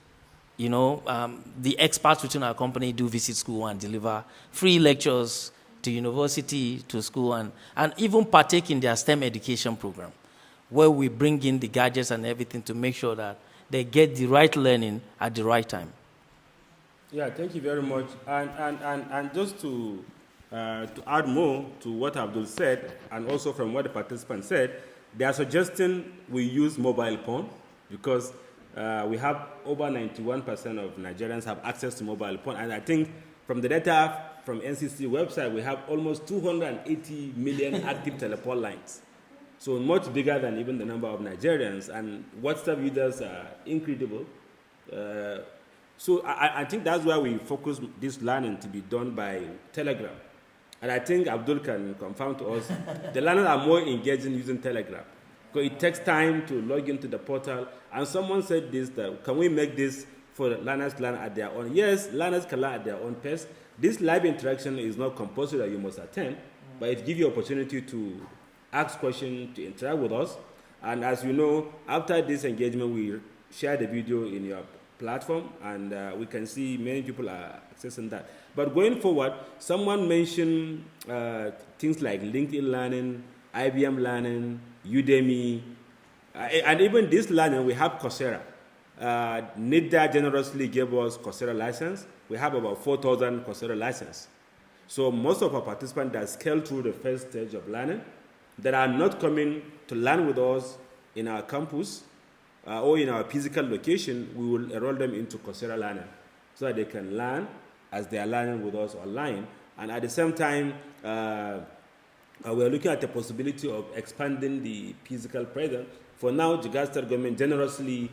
The experts within our company do visit school and deliver free lectures to university, to school, and even partake in their STEM education program, where we bring in the gadgets and everything to make sure that they get the right learning at the right time. Yeah, thank you very much. And just to add more to what Abdul said, and also from what the participant said, they are suggesting we use mobile phone because we have over 91% of Nigerians have access to mobile phone. And I think from the data from NCC website, we have almost 280 million active telephone lines. So much bigger than even the number of Nigerians. And WhatsApp users are incredible. So I think that's why we focus this learning to be done by Telegram. And I think Abdul can confirm to us, the learners are more engaged in using Telegram. Because it takes time to log into the portal. And someone said this, that can we make this for learners to learn at their own? Yes, learners can learn at their own pace. This live interaction is not compulsory that you must attend, but it gives you opportunity to ask questions, to interact with us. And as you know, after this engagement, we share the video in your platform, and we can see many people are accessing that. But going forward, someone mentioned things like LinkedIn Learning, IBM Learning, Udemy, and even this learning, we have Coursera. NIDA generously gave us Coursera license. We have about 4,000 Coursera license. So most of our participants that scale through the first stage of learning, that are not coming to learn with us in our campus or in our physical location, we will enroll them into Coursera Learning so that they can learn as they are learning with us online. And at the same time, we are looking at the possibility of expanding the physical presence. For now, Jigawa State government generously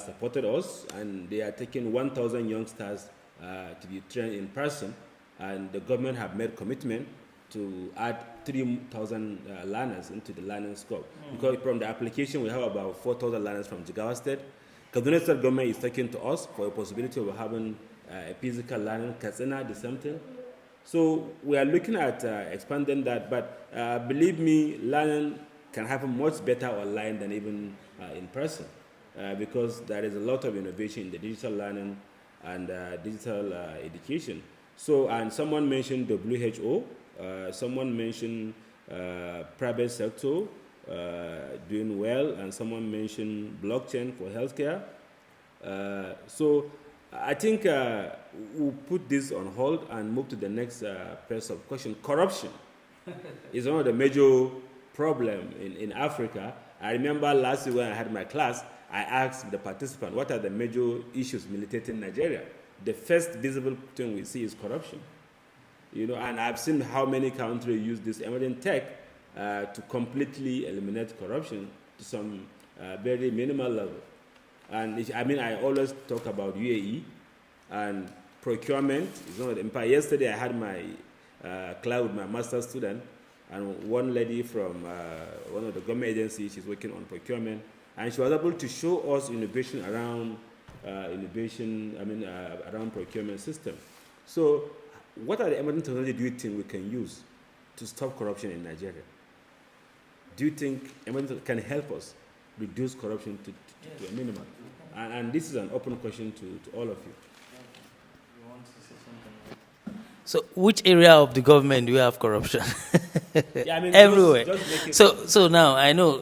supported us, and they are taking 1,000 youngsters to be trained in person, and the government have made commitment to add 3,000 learners into the learning scope. Because from the application, we have about 4,000 learners from Jigawa State. Kaduna State government is talking to us for a possibility of having a physical learning. Katsina, the same thing. So we are looking at expanding that, but believe me, learning can happen much better online than even in person, because there is a lot of innovation in the digital learning and digital education. So, and someone mentioned WHO, someone mentioned private sector doing well, and someone mentioned blockchain for healthcare. So I think we'll put this on hold and move to the next phase of question. Corruption is one of the major problems in Africa. I remember last year when I had my class, I asked the participant, what are the major issues militating in Nigeria? The first visible thing we see is corruption. You know, and I've seen how many countries use this emerging tech to completely eliminate corruption to some very minimal level. And I always talk about UAE and procurement. Is one of the empire. Yesterday I had my class with my master's student, and one lady from one of the government agencies, she's working on procurement, and she was able to show us innovation around around procurement system. So, what are the emerging technologies do you think we can use to stop corruption in Nigeria? Do you think emerging can help us reduce corruption to a minimum? And this is an open question to all of you. So, which area of the government do you have corruption? Everywhere. So now I know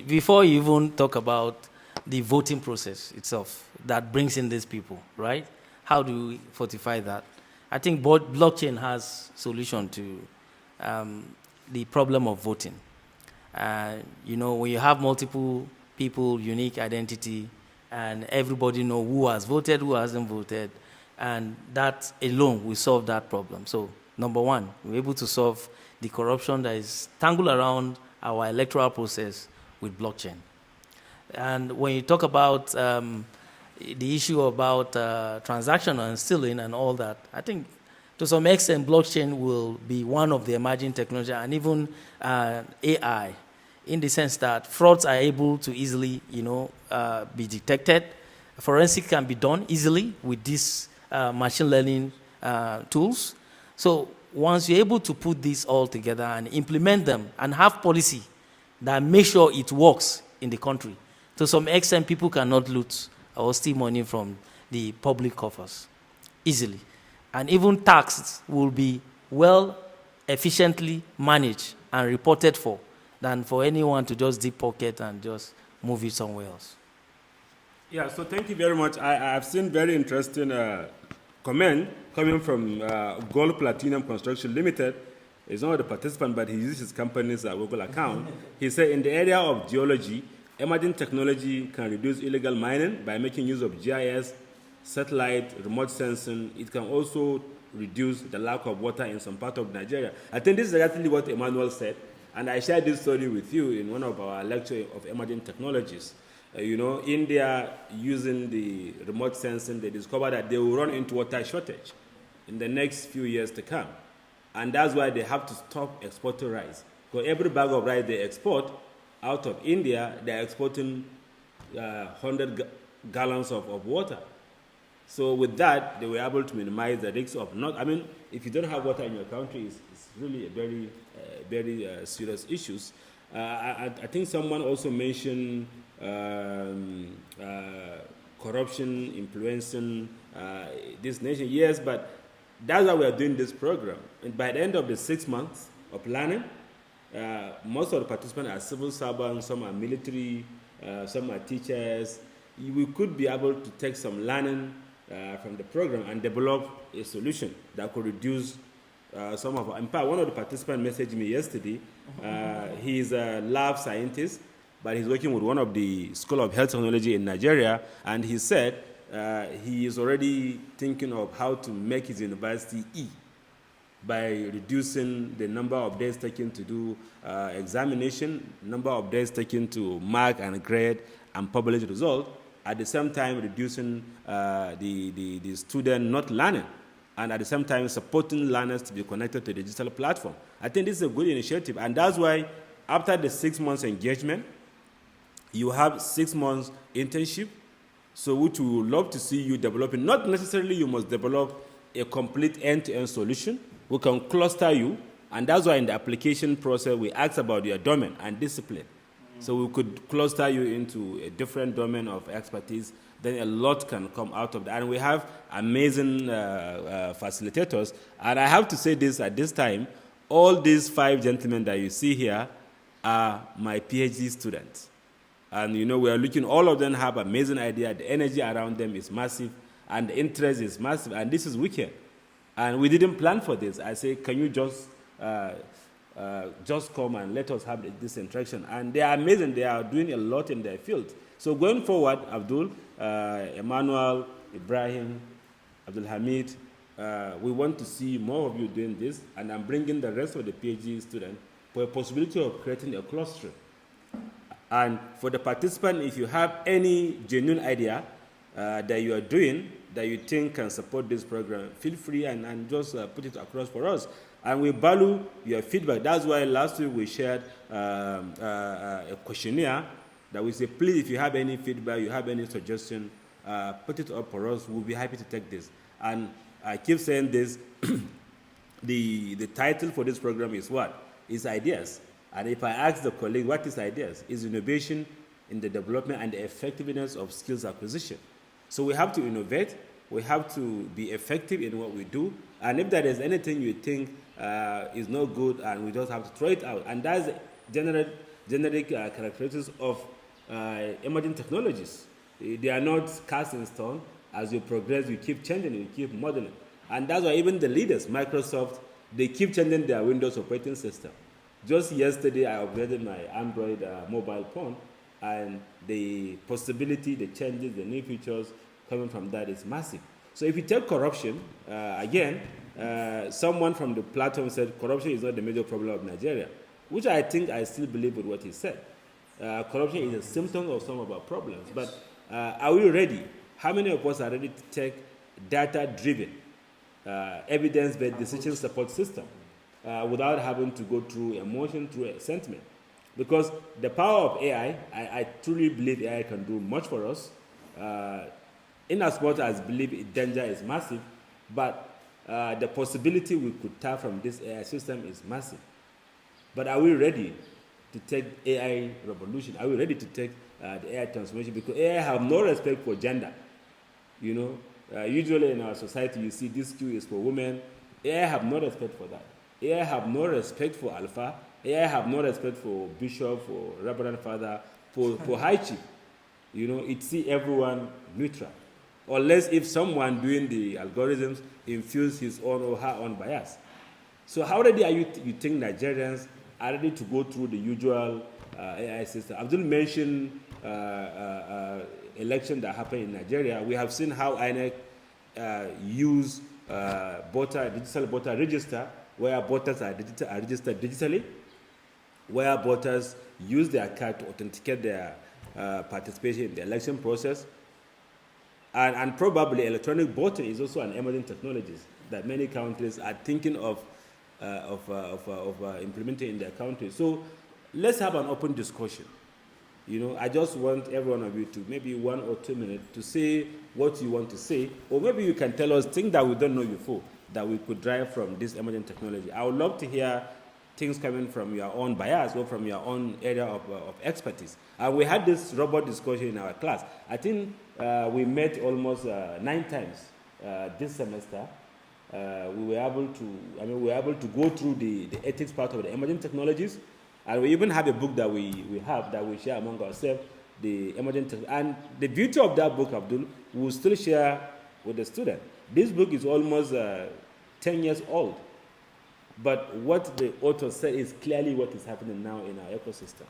before you even talk about the voting process itself that brings in these people, right? How do we fortify that? I think blockchain has solution to the problem of voting. When you have multiple people, unique identity, and everybody know who has voted, who hasn't voted, and that alone will solve that problem. So, number one, we're able to solve the corruption that is tangled around our electoral process with blockchain. And when you talk about the issue about transaction and stealing and all that, I think to some extent blockchain will be one of the emerging technology, and even AI, in the sense that frauds are able to easily, be detected. Forensic can be done easily with these machine learning tools. So once you're able to put this all together and implement them and have policy that make sure it works in the country, to some extent people cannot loot or steal money from the public coffers easily. And even taxes will be well, efficiently managed and reported for than for anyone to just deep pocket and just move it somewhere else. Yeah, so thank you very much. I've seen very interesting comment coming from Gold Platinum Construction Limited. He's not the participant, but he uses his company's Google account. He said, in the area of geology, emerging technology can reduce illegal mining by making use of GIS, satellite, remote sensing. It can also reduce the lack of water in some part of Nigeria. I think this is exactly what Emmanuel said, and I shared this story with you in one of our lectures of emerging technologies. India, using the remote sensing, they discovered that they will run into water shortage in the next few years to come. And that's why they have to stop exporting rice. Because every bag of rice they export out of India, they're exporting 100 gallons of water. So with that, they were able to minimize the risks of if you don't have water in your country, it's really a very, very serious issues. I think someone also mentioned corruption influencing this nation. Yes, but that's why we are doing this program. And by the end of the 6 months of learning, most of the participants are civil servants, some are military, some are teachers. We could be able to take some learning from the program and develop a solution that could reduce some of our. In fact, one of the participants messaged me yesterday. He's a lab scientist, but he's working with one of the School of Health Technology in Nigeria, and he said he is already thinking of how to make his university by reducing the number of days taken to do examination, number of days taken to mark and grade and publish results, at the same time reducing the student not learning, and at the same time supporting learners to be connected to the digital platform. I think this is a good initiative, and that's why after the 6 months engagement, you have 6 months internship, so which we would love to see you developing. Not necessarily you must develop a complete end-to-end solution. We can cluster you, and that's why in the application process we ask about your domain and discipline. So we could cluster you into a different domain of expertise, then a lot can come out of that. And we have amazing facilitators. And I have to say this at this time, all these 5 gentlemen that you see here are my PhD students. And you know, we are looking, all of them have amazing idea. The energy around them is massive, and the interest is massive, and this is wicked. And we didn't plan for this. I say, can you just come and let us have this interaction? And they are amazing. They are doing a lot in their field. So going forward, Abdul, Emmanuel, Ibrahim, Abdul Hamid, we want to see more of you doing this, and I'm bringing the rest of the PhD students for a possibility of creating a cluster. And for the participant, if you have any genuine idea that you are doing that you think can support this program, feel free and just put it across for us. And we value your feedback. That's why last week we shared a questionnaire that we say, please, if you have any feedback, you have any suggestion, put it up for us. We'll be happy to take this. And I keep saying this, the title for this program is what? It's ideas. And if I ask the colleague, what is ideas? It's innovation in the development and the effectiveness of skills acquisition. So we have to innovate. We have to be effective in what we do. And if there is anything you think is not good, and we just have to throw it out. And that's generic characteristics of emerging technologies. They are not cast in stone. As you progress, you keep changing, you keep modeling. And that's why even the leaders, Microsoft, they keep changing their Windows operating system. Just yesterday, I upgraded my Android mobile phone, and the possibility, the changes, the new features coming from that is massive. So if you take corruption, again, someone from the platform said corruption is not the major problem of Nigeria, which I think I still believe with what he said. Corruption is a symptom of some of our problems. But are we ready? How many of us are ready to take data-driven, evidence-based decision support system without having to go through emotion, through a sentiment? Because the power of AI, I truly believe AI can do much for us. In as much as I believe its danger is massive, but the possibility we could tap from this AI system is massive. But are we ready to take AI revolution? Are we ready to take the AI transformation? Because AI have no respect for gender. You know, usually in our society, you see this queue is for women. AI have no respect for that. AI have no respect for alpha. AI have no respect for bishop, for reverend father, for high chief. You know, it see everyone neutral. Unless if someone doing the algorithms infuse his own or her own bias. So how ready are you think Nigerians are ready to go through the usual AI system? Abdul mentioned election that happened in Nigeria. We have seen how INEC use digital voter register, where voters are registered digitally, where voters use their card to authenticate their participation in the election process. And probably electronic voting is also an emerging technology that many countries are thinking of implementing in their country. So let's have an open discussion. You know, I just want every one of you to maybe 1 or 2 minutes to say what you want to say, or maybe you can tell us things that we don't know before that we could drive from this emerging technology. I would love to hear things coming from your own bias or from your own area of expertise. And we had this robust discussion in our class. I think we met almost 9 times this semester. We were able to go through the ethics part of the emerging technologies, and we even have a book that we have that we share among ourselves, the emerging and the beauty of that book, Abdul, we will still share with the student. This book is almost 10 years old, but what the author said is clearly what is happening now in our ecosystem.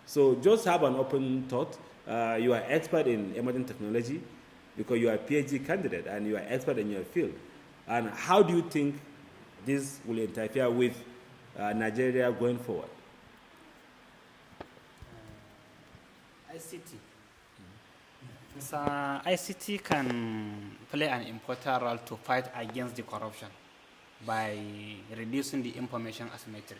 So just have an open thought. You are expert in emerging technology because you are a PhD candidate and you are expert in your field. And how do you think this will interfere with Nigeria going forward? ICT. So ICT can play an important role to fight against the corruption by reducing the information asymmetry.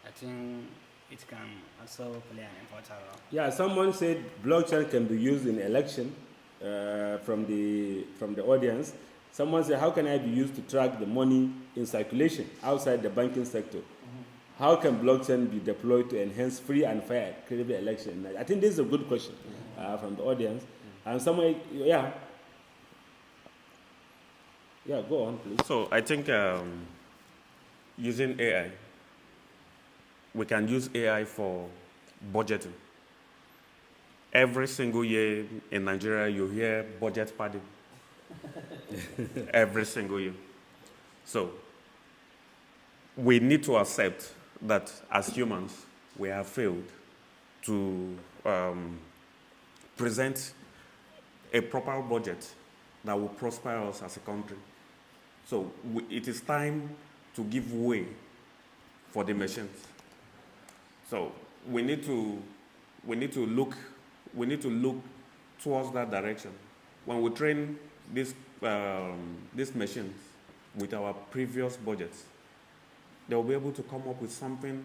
I think it can also play an important role. Yeah, someone said blockchain can be used in election from the audience. Someone said, how can I be used to track the money in circulation outside the banking sector? How can blockchain be deployed to enhance free and fair, credible election? I think this is a good question from the audience. And someone, yeah, go on, please. So I think using AI, we can use AI for budgeting. Every single year in Nigeria, you hear budget padding. Every single year. So we need to accept that as humans, we have failed to present a proper budget that will prosper us as a country. So it is time to give way for the machines. So we need to look towards that direction. When we train these machines with our previous budgets, they will be able to come up with something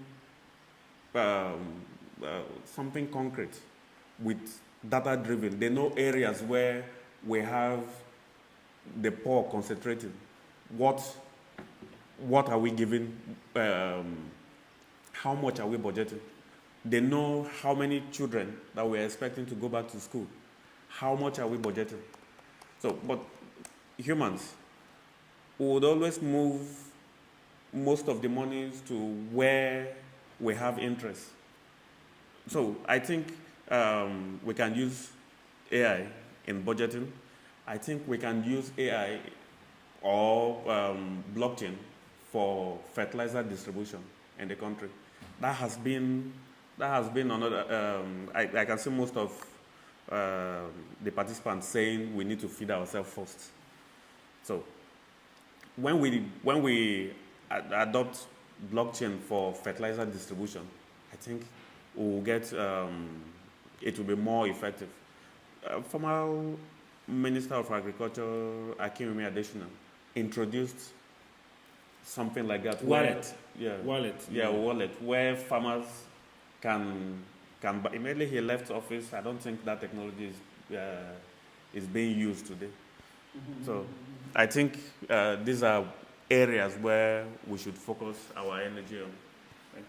concrete, with data-driven. They know areas where we have the poor concentrated. What are we giving? How much are we budgeting? They know how many children that we're expecting to go back to school. How much are we budgeting? So, but humans would always move most of the monies to where we have interest. So I think we can use AI in budgeting. I think we can use AI or blockchain for fertilizer distribution in the country. That has been another. I can see most of the participants saying we need to feed ourselves first. So when we adopt blockchain for fertilizer distribution, I think we'll get it will be more effective. Former Minister of Agriculture Akinwumi Adesina introduced something like that. Wallet. Wallet, where farmers can buy. Immediately he left office, I don't think that technology is being used today. So I think these are areas where we should focus our energy on. Thank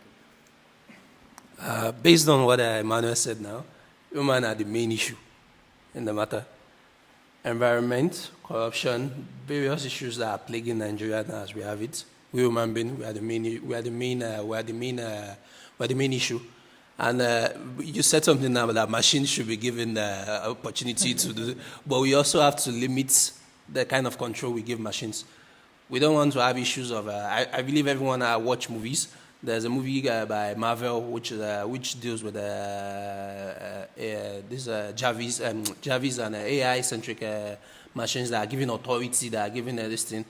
you. Based on what Emmanuel said now, women are the main issue in the matter. Environment, corruption, various issues that are plaguing Nigeria now as we have it. We human beings, we are the main issue. And you said something now that machines should be given the opportunity to do, but we also have to limit the kind of control we give machines. We don't want to have issues of. I believe everyone watch movies. There's a movie by Marvel which deals with Jarvis and AI-centric machines that are giving authority, that are giving this thing.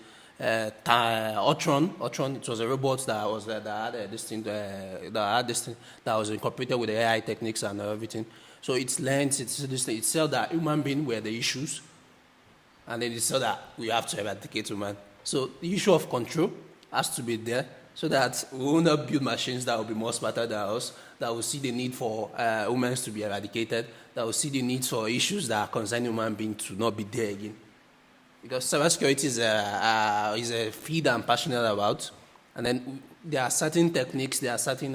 Ultron. It was a robot that was incorporated with the AI techniques and everything. So it's learned. It said that human beings were the issues, and then it said that we have to eradicate human. So the issue of control has to be there, so that we will not build machines that will be more smarter than us, that will see the need for humans to be eradicated, that will see the need for issues that are concerning human beings to not be there again. Because cybersecurity is a field I'm passionate about, and then there are certain techniques, there are certain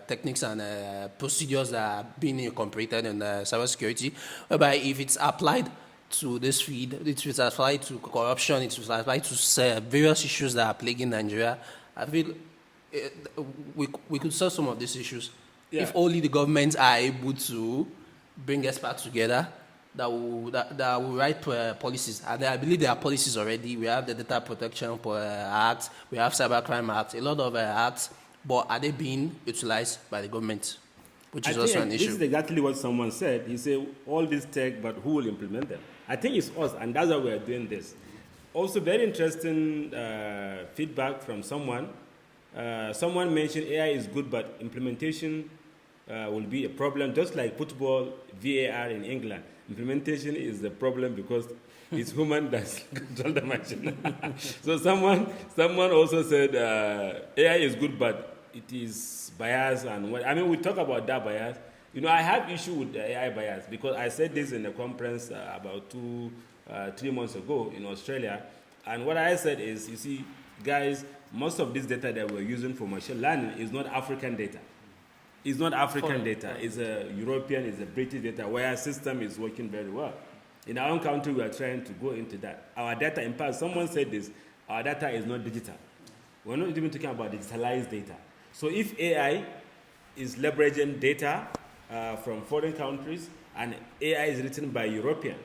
techniques and procedures that are being incorporated in cybersecurity, whereby if it's applied to this field, it was applied to corruption, it was applied to various issues that are plaguing Nigeria, I feel we could solve some of these issues if only the governments are able to bring experts together that will write policies. And I believe there are policies already. We have the Data Protection Act, we have Cybercrime Act, a lot of acts, but are they being utilized by the government? Which is also an issue. This is exactly what someone said. He said, all this tech, but who will implement them? I think it's us, and that's why we are doing this. Also, very interesting feedback from someone. Someone mentioned AI is good, but implementation will be a problem, just like football, VAR in England. Implementation is the problem because it's human that control the machine. So someone also said AI is good, but it is biased. And we talk about that bias. I have issue with the AI bias because I said this in a conference about 3 months ago in Australia. And what I said is, you see, guys, most of this data that we're using for machine learning is not African data. It's not African data. It's a European, it's a British data where our system is working very well. In our own country, we are trying to go into that. Our data, in fact, someone said this, our data is not digital. We're not even talking about digitalized data. So if AI is leveraging data from foreign countries and AI is written by European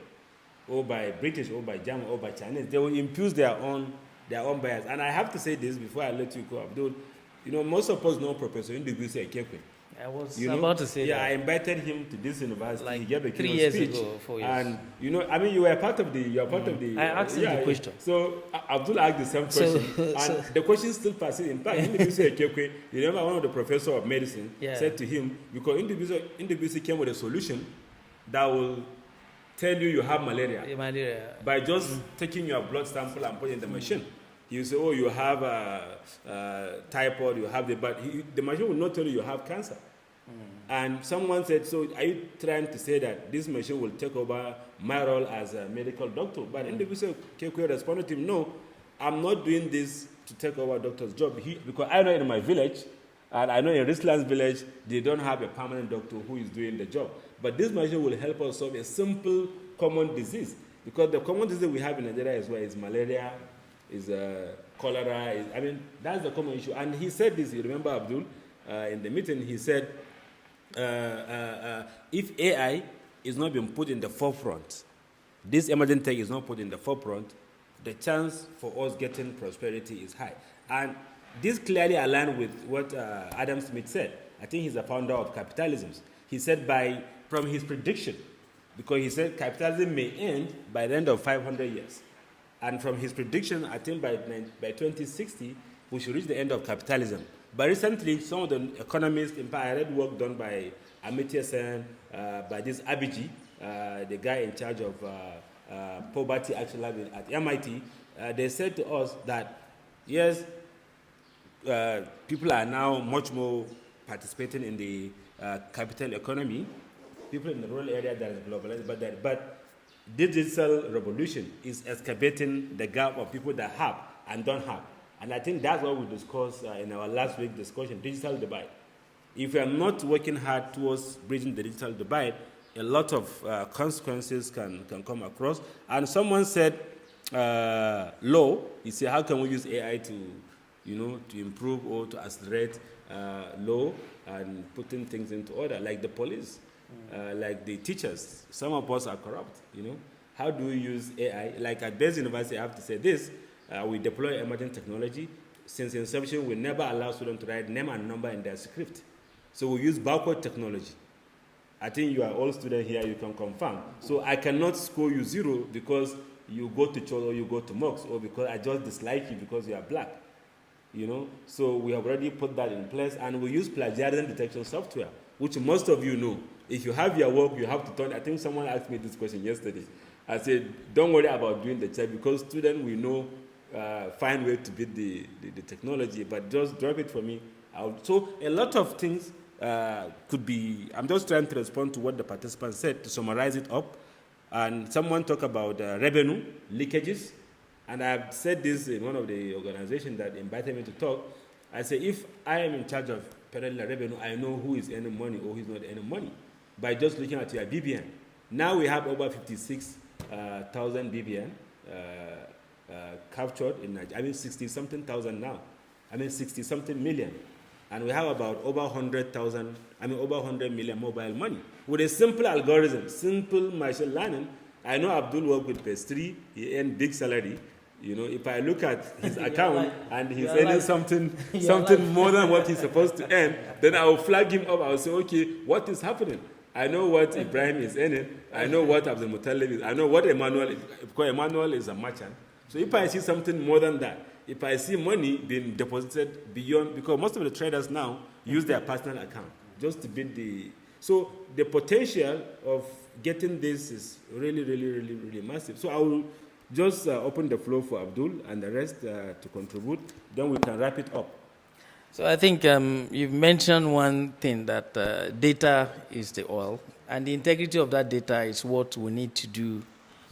or by British or by German or by Chinese, they will impose their own bias. And I have to say this before I let you go, Abdul. Most of us know Professor Ndubisi Ekekwe. I was about to say that. I invited him to this university. Like he gave a 3 keynote years speech. ago, 4 years. And you were part of the. I asked him the question. So Abdul asked the same question, and the question still passes. In fact, Ndubisi Ekekwe, you remember one of the professors of medicine said to him, because Ndubisi came with a solution that will tell you have malaria by just taking your blood sample and putting in the machine. You say, oh, you have typhoid, you have but the machine will not tell you have cancer. And someone said, so are you trying to say that this machine will take over my role as a medical doctor? But Ndubisi Ekekwe responded to him, no, I'm not doing this to take over doctor's job. Because I know in my village, and I know in Risland's village, they don't have a permanent doctor who is doing the job. But this machine will help us solve a simple common disease. Because the common disease we have in Nigeria is malaria, is cholera. That's the common issue. And he said this, you remember Abdul, in the meeting, he said, if AI is not being put in the forefront, this emerging tech is not put in the forefront, the chance for us getting prosperity is high. And this clearly aligns with what Adam Smith said. I think he's the founder of capitalism. He said from his prediction, because he said capitalism may end by the end of 500 years. And from his prediction, I think by 2060, we should reach the end of capitalism. But recently, some of the economists, in fact, I read work done by Amartya Sen, by this Abhijit, the guy in charge of poverty action lab at MIT, they said to us that, yes, people are now much more participating in the capital economy. People in the rural area that is globalized, but digital revolution is excavating the gap of people that have and don't have. And I think that's what we discussed in our last week discussion, digital divide. If we are not working hard towards bridging the digital divide, a lot of consequences can come across. And someone said, law, you say, how can we use AI to improve or to accelerate law and putting things into order, like the police, like the teachers. Some of us are corrupt, How do we use AI? Like at Baze University, I have to say this, we deploy emerging technology. Since inception, we never allow students to write name and number in their script. So we use barcode technology. I think you are all students here, you can confirm. So I cannot score you 0 because you go to church or you go to mosque, or because I just dislike you because you are black. So we have already put that in place, and we use plagiarism detection software, which most of you know. If you have your work, you have to turn. I think someone asked me this question yesterday. I said, don't worry about doing the check because students will know, find way to beat the technology, but just drop it for me. So a lot of things could be, I'm just trying to respond to what the participants said to summarize it up. And someone talked about revenue leakages. And I've said this in one of the organizations that invited me to talk. I say, if I am in charge of perennial revenue, I know who is earning money or who is not earning money by just looking at your BBN. Now we have over 56,000 BBN captured in Nigeria. I mean, 60-something thousand now. I mean, 60-something million. And we have about over 100,000, over 100 million mobile money. With a simple algorithm, simple machine learning, I know Abdul worked with PS3, he earned big salary. You know, if I look at his account and he's earning something more than what he's supposed to earn, then I will flag him up. I will say, okay, what is happening? I know what Ibrahim is earning. I know what Abdul Muttalib is. I know what Emmanuel is, because Emmanuel is a merchant. So if I see something more than that, if I see money being deposited beyond, because most of the traders now use their personal account just to build the, so the potential of getting this is really, really, really, really massive. So I will just open the floor for Abdul and the rest to contribute. Then we can wrap it up. So I think you've mentioned one thing, that data is the oil, and the integrity of that data is what we need to do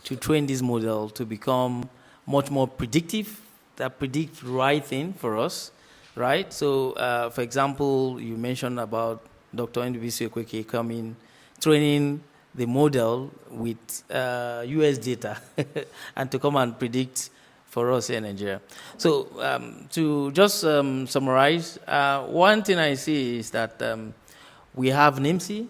to train this model to become much more predictive, that predict right thing for us, right? So, for example, you mentioned about Dr. Ndubisi Okweke coming, training the model with US data and to come and predict for us here in Nigeria. So to just summarize, one thing I see is that we have NIMSI,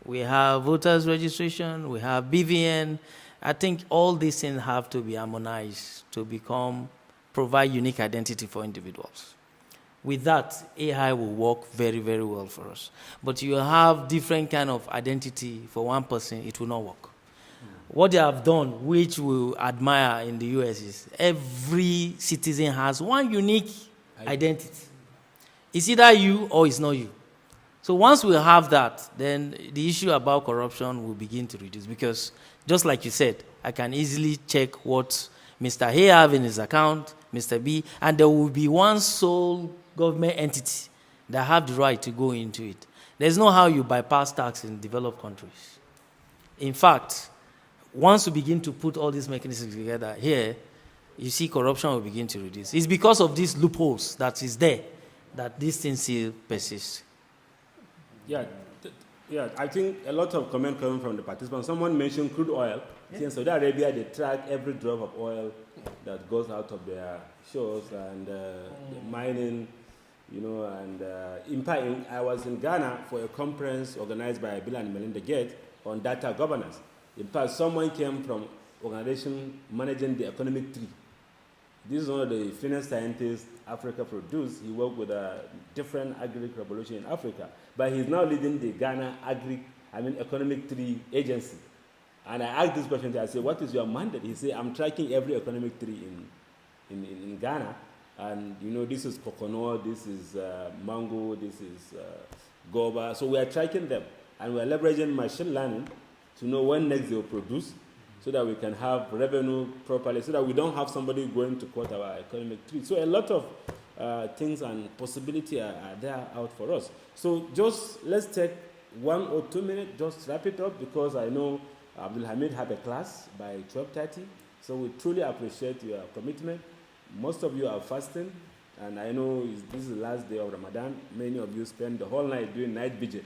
we have voters registration, we have BVN. I think all these things have to be harmonized to provide unique identity for individuals. With that, AI will work very, very well for us. But you have different kind of identity for one person, it will not work. What they have done, which we admire in the US, is every citizen has one unique identity. It's either you or it's not you. So once we have that, then the issue about corruption will begin to reduce, because just like you said, I can easily check what Mr. A have in his account, Mr. B, and there will be one sole government entity that have the right to go into it. There's no how you bypass tax in developed countries. In fact, once we begin to put all these mechanisms together here, you see corruption will begin to reduce. It's because of these loopholes that is there that these things still persist. Yeah, I think a lot of comment coming from the participants. Someone mentioned crude oil. In Saudi Arabia, they track every drop of oil that goes out of their shores, and mining, you know, and in fact, I was in Ghana for a conference organized by Bill and Melinda Gates on data governance. In fact, someone came from organization managing the economic tree. This is one of the finest scientists Africa produced. He worked with a different agric revolution in Africa, but he's now leading the Ghana economic tree agency. And I asked this question, I said, what is your mandate? He said, I'm tracking every economic tree in Ghana. And, you know, this is coconut, this is mango, this is guava. So we are tracking them. And we are leveraging machine learning to know when next they will produce, so that we can have revenue properly, so that we don't have somebody going to cut our economic tree. So a lot of things and possibility are there out for us. So just let's take 1 or 2 minutes, just wrap it up, because I know Abdul Hamid have a class by 12:30. So we truly appreciate your commitment. Most of you are fasting, and I know this is the last day of Ramadan. Many of you spend the whole night doing night vigil,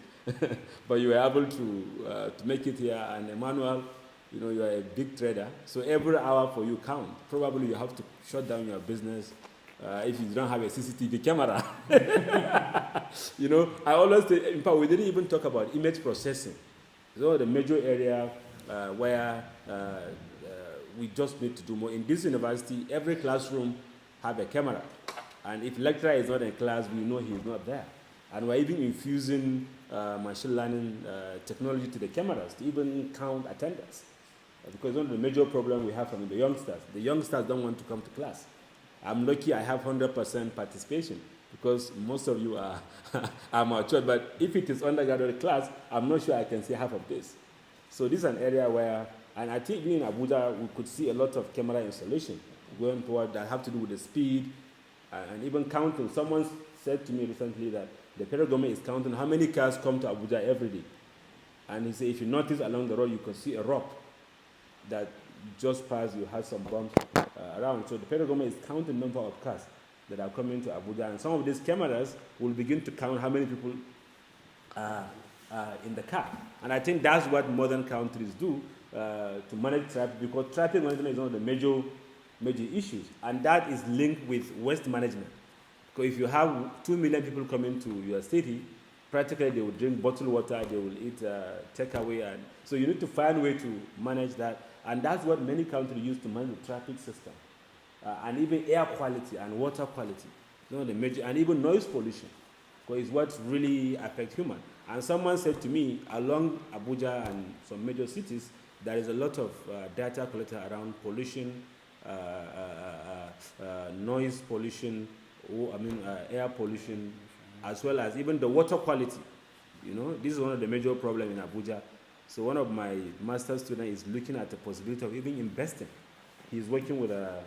but you were able to make it here. And Emmanuel, you know, you are a big trader, so every hour for you count. Probably you have to shut down your business if you don't have a CCTV camera. You know, I always say, in fact, we didn't even talk about image processing. So the major area where we just need to do more. In this university, every classroom have a camera. And if lecturer is not in class, we know he is not there. And we're even infusing machine learning technology to the cameras to even count attendance. Because one of the major problems we have from the youngsters don't want to come to class. I'm lucky I have 100% participation, because most of you are mature. But if it is undergraduate class, I'm not sure I can see half of this. So this is an area where, and I think in Abuja, we could see a lot of camera installation going forward that have to do with the speed and even counting. Someone said to me recently that the federal government is counting how many cars come to Abuja every day. And he said, if you notice along the road, you can see a rope that just passed, you had some bombs around. So the federal government is counting the number of cars that are coming to Abuja, and some of these cameras will begin to count how many people are in the car. And I think that's what modern countries do to manage traffic, because traffic management is one of the major issues, and that is linked with waste management. Because if you have 2 million people coming to your city, practically they will drink bottled water, they will eat takeaway, and so you need to find a way to manage that, and that's what many countries use to manage the traffic system, and even air quality and water quality, the major, and even noise pollution, because it's what really affects human. And someone said to me, along Abuja and some major cities, there is a lot of data collected around pollution, noise pollution, air pollution, as well as even the water quality. This is one of the major problems in Abuja. So one of my master's students is looking at the possibility of even investing. He's working with a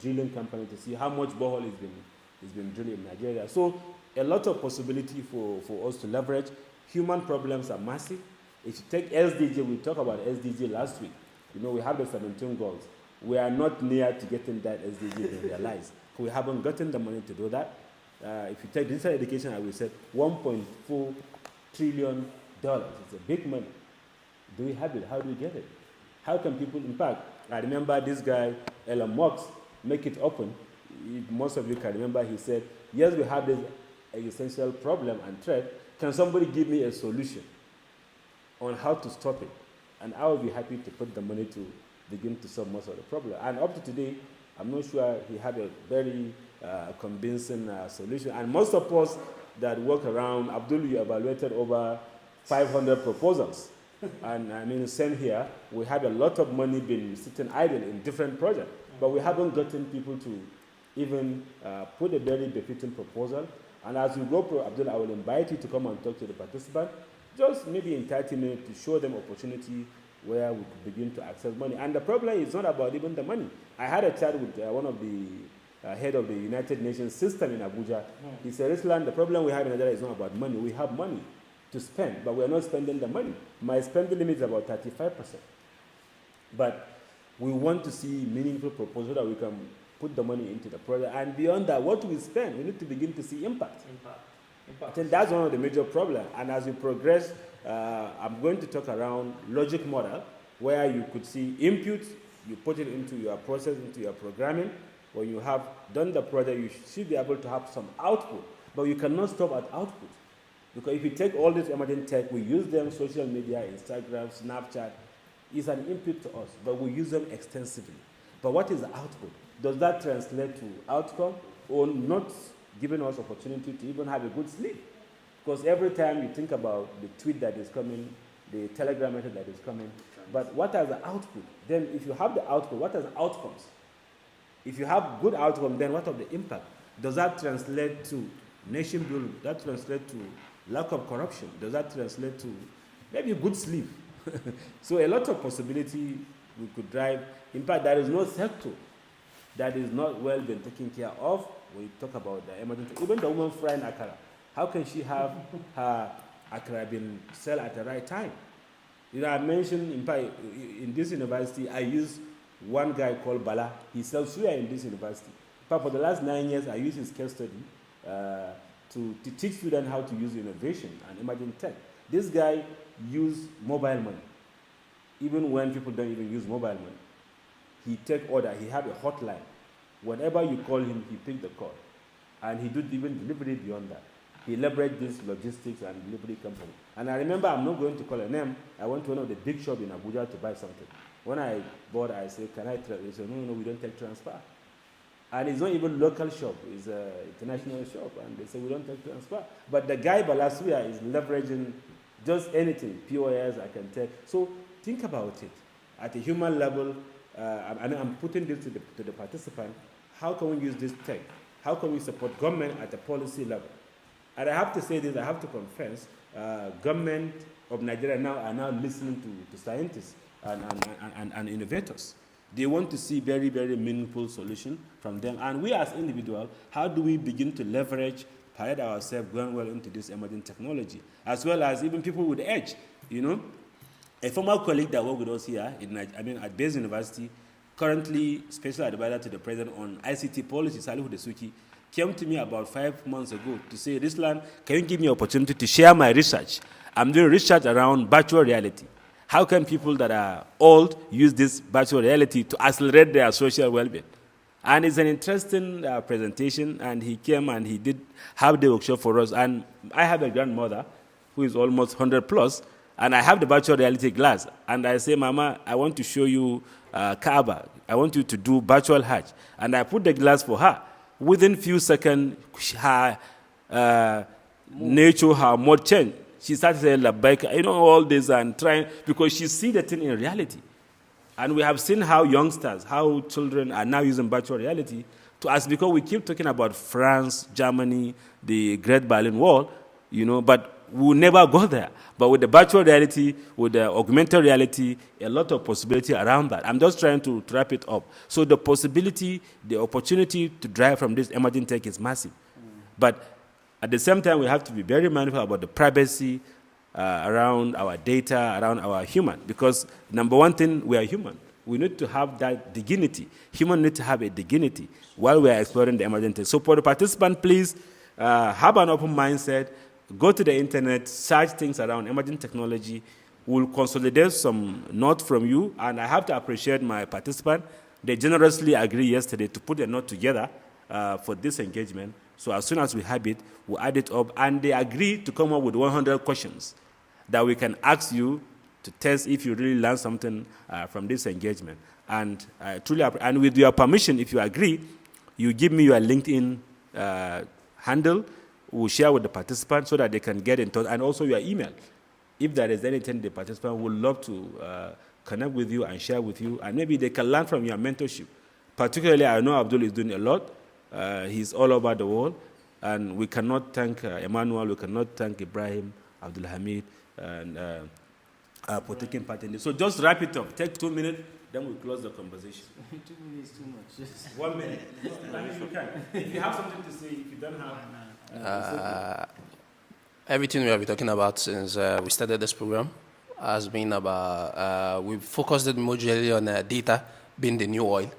drilling company to see how much borehole is been drilled in Nigeria. So a lot of possibility for us to leverage. Human problems are massive. If you take SDG, we talked about SDG last week. We have the 17 goals. We are not near to getting that SDG in their lives. We haven't gotten the money to do that. If you take digital education, I will say $1.4 trillion. It's a big money. Do we have it? How do we get it? How can people impact? I remember this guy, Elon Musk, make it open. Most of you can remember he said, yes, we have this existential problem and threat. Can somebody give me a solution on how to stop it? And I will be happy to put the money to begin to solve most of the problem. And up to today, I'm not sure he had a very convincing solution. And most of us that work around, Abdul, you evaluated over 500 proposals. And same here, we have a lot of money been sitting idle in different projects, but we haven't gotten people to even put a very befitting proposal. And as we go, Abdul, I will invite you to come and talk to the participants, just maybe in 30 minutes to show them opportunity where we could begin to access money. And the problem is not about even the money. I had a chat with one of the head of the United Nations system in Abuja. He said, Islam, the problem we have in Nigeria is not about money. We have money to spend, but we are not spending the money. My spending limit is about 35%. But we want to see meaningful proposals that we can put the money into the project. And beyond that, what we spend, we need to begin to see impact. I think that's one of the major problems. And as we progress, I'm going to talk around logic model, where you could see inputs, you put it into your process, into your programming. When you have done the project, you should be able to have some output. But you cannot stop at output. Because if you take all this emerging tech, we use them, social media, Instagram, Snapchat, is an input to us, but we use them extensively. But what is the output? Does that translate to outcome, or not giving us opportunity to even have a good sleep? Because every time you think about the tweet that is coming, the telegram message that is coming, but what are the output? Then if you have the output, what are the outcomes? If you have good outcome, then what are the impact? Does that translate to nation building? Does that translate to lack of corruption? Does that translate to maybe good sleep? So a lot of possibility we could drive. In fact, there is no sector that is not well been taken care of when you talk about the emergency. Even the woman frying akara, how can she have her akara been sold at the right time? I mentioned, in fact, in this university, I use one guy called Bala. He sells suya in this university. But for the last 9 years, I use his case study to teach students how to use innovation and emerging tech. This guy used mobile money, even when people don't even use mobile money. He take order. He have a hotline. Whenever you call him, he pick the call. And he did even delivery beyond that. He leveraged this logistics and delivery company. And I remember, I'm not going to call a name, I went to one of the big shops in Abuja to buy something. When I bought, I said, can I transfer? He said, no, we don't take transfer. And it's not even local shop, it's an international shop. And they say, we don't take transfer. But the guy, Balasuya, is leveraging just anything, POS, I can take. So think about it. At a human level, I'm putting this to the participant. How can we use this tech? How can we support government at the policy level? And I have to say this, I have to confess, government of Nigeria now are now listening to scientists and innovators. They want to see very, very meaningful solution from them. And we as individuals, how do we begin to leverage, parade ourselves going well into this emerging technology, as well as even people with edge, A former colleague that worked with us here, at Bayes University, currently special advisor to the president on ICT policy, Salihu Desuki, came to me about 5 months ago to say, Rislan, can you give me an opportunity to share my research? I'm doing research around virtual reality. How can people that are old use this virtual reality to accelerate their social well-being? And it's an interesting presentation, and he came and he did have the workshop for us. And I have a grandmother who is almost 100 plus, and I have the virtual reality glass. And I say, Mama, I want to show you Kaaba. I want you to do virtual Hajj. And I put the glass for her. Within few seconds, her nature, her mode changed. She started saying, Labbaik, all this, and trying, because she see the thing in reality. And we have seen how youngsters, how children are now using virtual reality to us, because we keep talking about France, Germany, the Great Berlin Wall, but we'll never go there. But with the virtual reality, with the augmented reality, a lot of possibility around that. I'm just trying to wrap it up. So the possibility, the opportunity to drive from this emerging tech is massive. But at the same time, we have to be very mindful about the privacy around our data, around our human. Because number one thing, we are human. We need to have that dignity. Humans need to have a dignity while we are exploring the emerging tech. So for the participant, please have an open mindset. Go to the internet, search things around emerging technology. We'll consolidate some notes from you. And I have to appreciate my participant. They generously agreed yesterday to put a note together for this engagement. So as soon as we have it, we'll add it up. And they agreed to come up with 100 questions that we can ask you to test if you really learn something from this engagement. And and with your permission, if you agree, you give me your LinkedIn handle. We'll share with the participants so that they can get in touch, and also your email. If there is anything the participant would love to connect with you and share with you, and maybe they can learn from your mentorship. Particularly, I know Abdul is doing a lot. He's all over the world, and we cannot thank Emmanuel, we cannot thank Ibrahim, Abdul Hamid, and for taking part in this. So just wrap it up. Take 2 minutes, then we'll close the conversation. 2 minutes is too much. 1 minute. If you can. If you have something to say, if you don't have... Everything we have been talking about since we started this program has been about, we've focused it majorly on data being the new oil.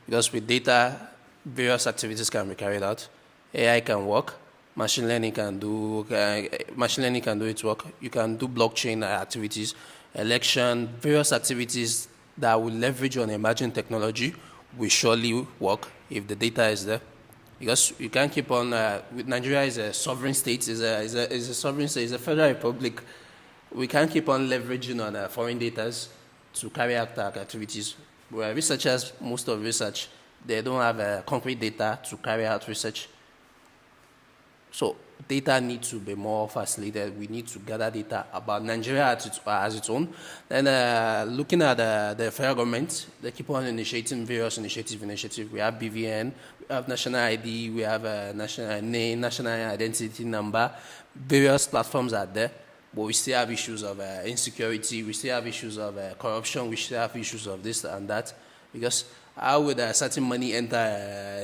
Because with data, various activities can be carried out. AI can work. Machine learning can do its work. You can do blockchain activities, election, various activities that will leverage on emerging technology will surely work if the data is there. Because you can't keep on, Nigeria is a sovereign state, is a sovereign state, is a federal republic. We can't keep on leveraging on foreign data to carry out our activities. Where researchers, most of research, they don't have concrete data to carry out research. So data needs to be more facilitated. We need to gather data about Nigeria as its own. Then looking at the federal government, they keep on initiating various initiatives. We have BVN, we have national ID, we have a national name, national identity number. Various platforms are there, but we still have issues of insecurity. We still have issues of corruption. We still have issues of this and that. Because how would certain money enter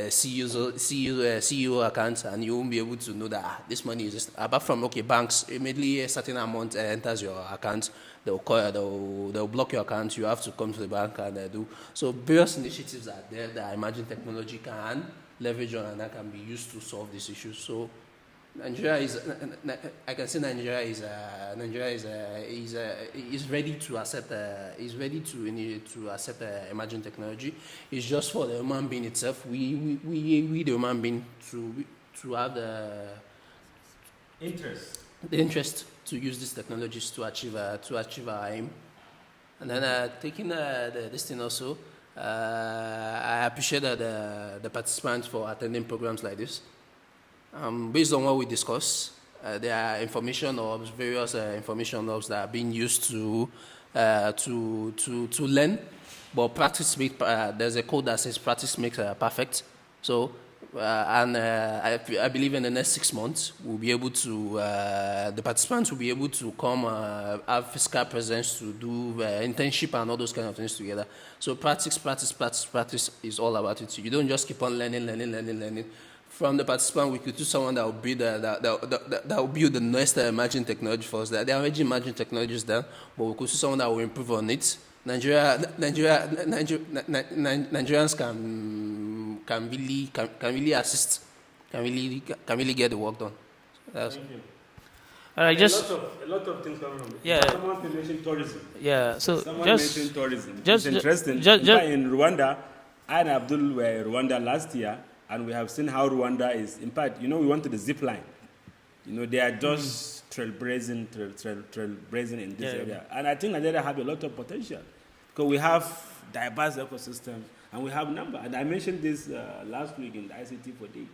CEO account and you won't be able to know that this money is just, apart from, banks, immediately a certain amount enters your account, they'll block your account, you have to come to the bank and do. So various initiatives are there that I imagine technology can leverage on and that can be used to solve these issues. So Nigeria is, I can say Nigeria is ready to accept, emerging technology. It's just for the human being itself. We the human being to have the interest to use these technologies to achieve our aim. And then taking this thing also, I appreciate the participants for attending programs like this. Based on what we discussed, there are information hubs, various information hubs that are being used to learn. But practice makes, there's a code that says practice makes perfect. So, I believe in the next 6 months, we'll be able to, the participants will be able to come, have physical presence to do internship and all those kind of things together. So practice is all about it. You don't just keep on learning. From the participant, we could choose someone that will build that will build the next emerging technology for us. There are already emerging technologies there, but we could choose someone that will improve on it. Nigerians can really assist, can really get the work done. That's All right, just a lot of things coming from it. Yeah. Someone mentioned tourism. yeah. So Someone just mentioned tourism. just- It's interesting. just- In fact, in Rwanda, I and Abdul were in Rwanda last year, and we have seen how Rwanda is. In fact, we went to the zip line. They are just trailblazing in this Yeah. area. And I think Nigeria have a lot of potential because we have diverse ecosystems and we have number. And I mentioned this last week in the ICT for Day.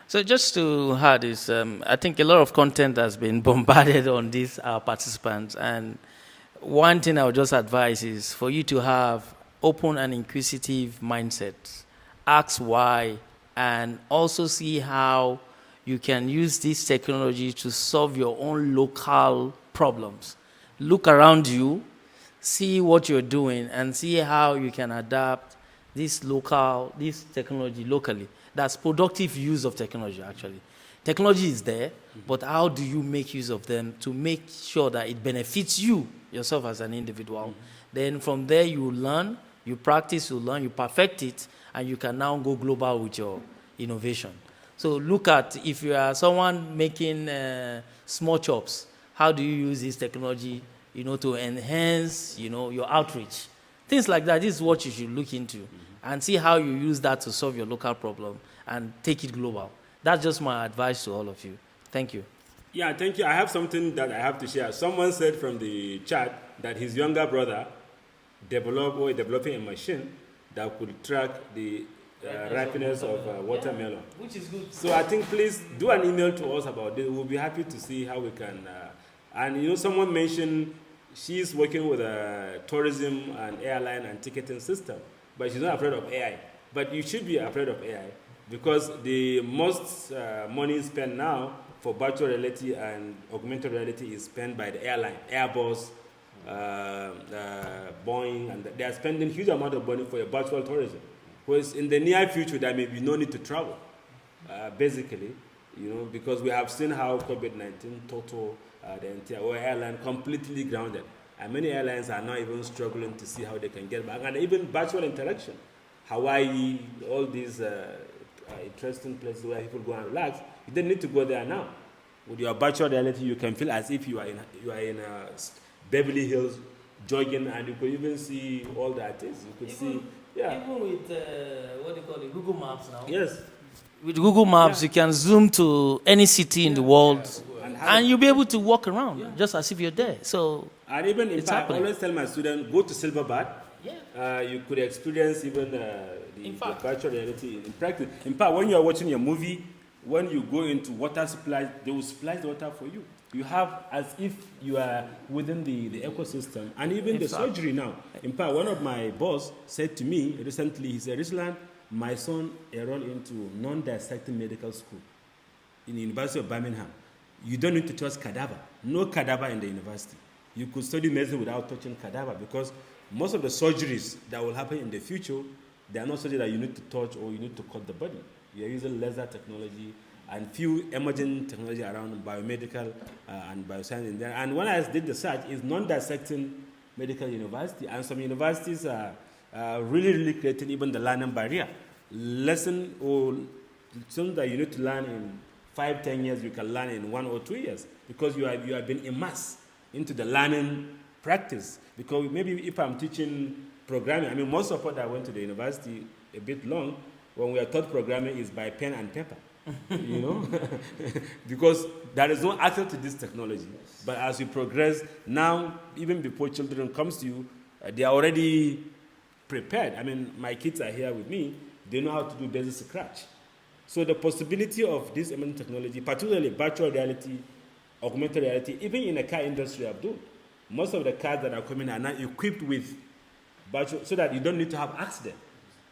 So just to add is, I think a lot of content has been bombarded on these participants, and one thing I would just advise is for you to have open and inquisitive mindset. Ask why, and also see how you can use this technology to solve your own local problems. Look around you, see what you're doing, and see how you can adapt this technology locally. That's productive use of technology, actually. Technology is there, but how do you make use of them to make sure that it benefits you, yourself as an individual? Then from there, you learn, you practice, you learn, you perfect it, and you can now go global with your innovation. So look at, if you are someone making small chops, how do you use this technology, to enhance, your outreach? Things like that. This is what you should look into and see how you use that to solve your local problem and take it global. That's just my advice to all of you. Thank you. Yeah, thank you. I have something that I have to share. Someone said from the chat that his younger brother developing a machine that could track the ripeness of watermelon. Which is good. So I think please do an email to us about this. We'll be happy to see how we can. And someone mentioned she's working with a tourism and airline and ticketing system, but she's not afraid of AI. But you should be afraid of AI because the most money spent now for virtual reality and augmented reality is spent by the airline, Airbus, Boeing, and they are spending huge amount of money for a virtual tourism. Because in the near future, there may be no need to travel, basically, because we have seen how COVID-19 total the entire airline completely grounded. And many airlines are now even struggling to see how they can get back. And even virtual interaction, Hawaii, all these interesting places where people go and relax, you don't need to go there now. With your virtual reality, you can feel as if you are in Beverly Hills jogging, and you could even see all the artists. You could see, Even with, what do you call it, Google Maps now. Yes. With Google Maps, you can zoom to any city in the world, and you'll be able to walk around just as if you're there. So, and even in it's fact, I happening. always tell my students, go to Silverbird. You could experience even the virtual reality in practice. In fact, when you are watching your movie, when you go into water supply, they will supply the water for you. You have as if you are within the ecosystem. And even the surgery now. In fact, one of my boss said to me recently, he said, Rislan, my son enrolled into non-dissecting medical school in the University of Birmingham. You don't need to touch cadaver. No cadaver in the university. You could study medicine without touching cadaver because most of the surgeries that will happen in the future, they are not surgery that you need to touch or you need to cut the body. You are using laser technology and few emerging technology around biomedical and bioscience in there. And when I did the search, it's non-dissecting medical university, and some universities are really creating even the learning barrier. Lesson or something that you need to learn in 5-10 years, you can learn in 1 or 2 years because you have been immersed into the learning practice. Because maybe if I'm teaching programming, most of what I went to the university a bit long, when we are taught programming is by pen and paper, because there is no access to this technology. But as you progress, now, even before children comes to you, they are already prepared. My kids are here with me. They know how to do basic scratch. So the possibility of this emerging technology, particularly virtual reality, augmented reality, even in the car industry, Abdul, most of the cars that are coming are now equipped with virtual, so that you don't need to have accident.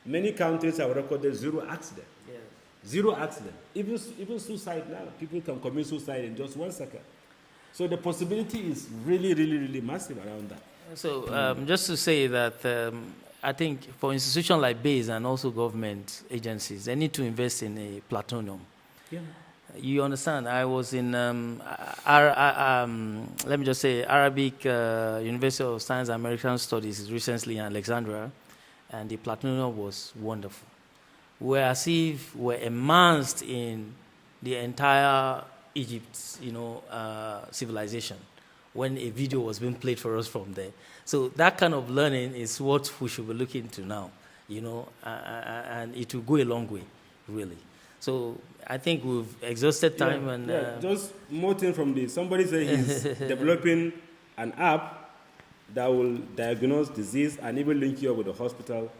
Many countries have recorded 0 accident. Yeah. 0 accident. Even suicide now, people can commit suicide in just 1 second. So the possibility is really massive around that. So just to say that I think for institutions like BASE and also government agencies, they need to invest in a plutonium. Yeah. You understand? I was in, let me just say, Arabic University of Science and American Studies recently in Alexandria, and the plutonium was wonderful. We're as if we're immersed in the entire Egypt's, civilization when a video was being played for us from there. So that kind of learning is what we should be looking into now, and it will go a long way, really. So I think we've exhausted time just more thing from this. Somebody said he's developing an app that will diagnose disease and even link you up with the hospital.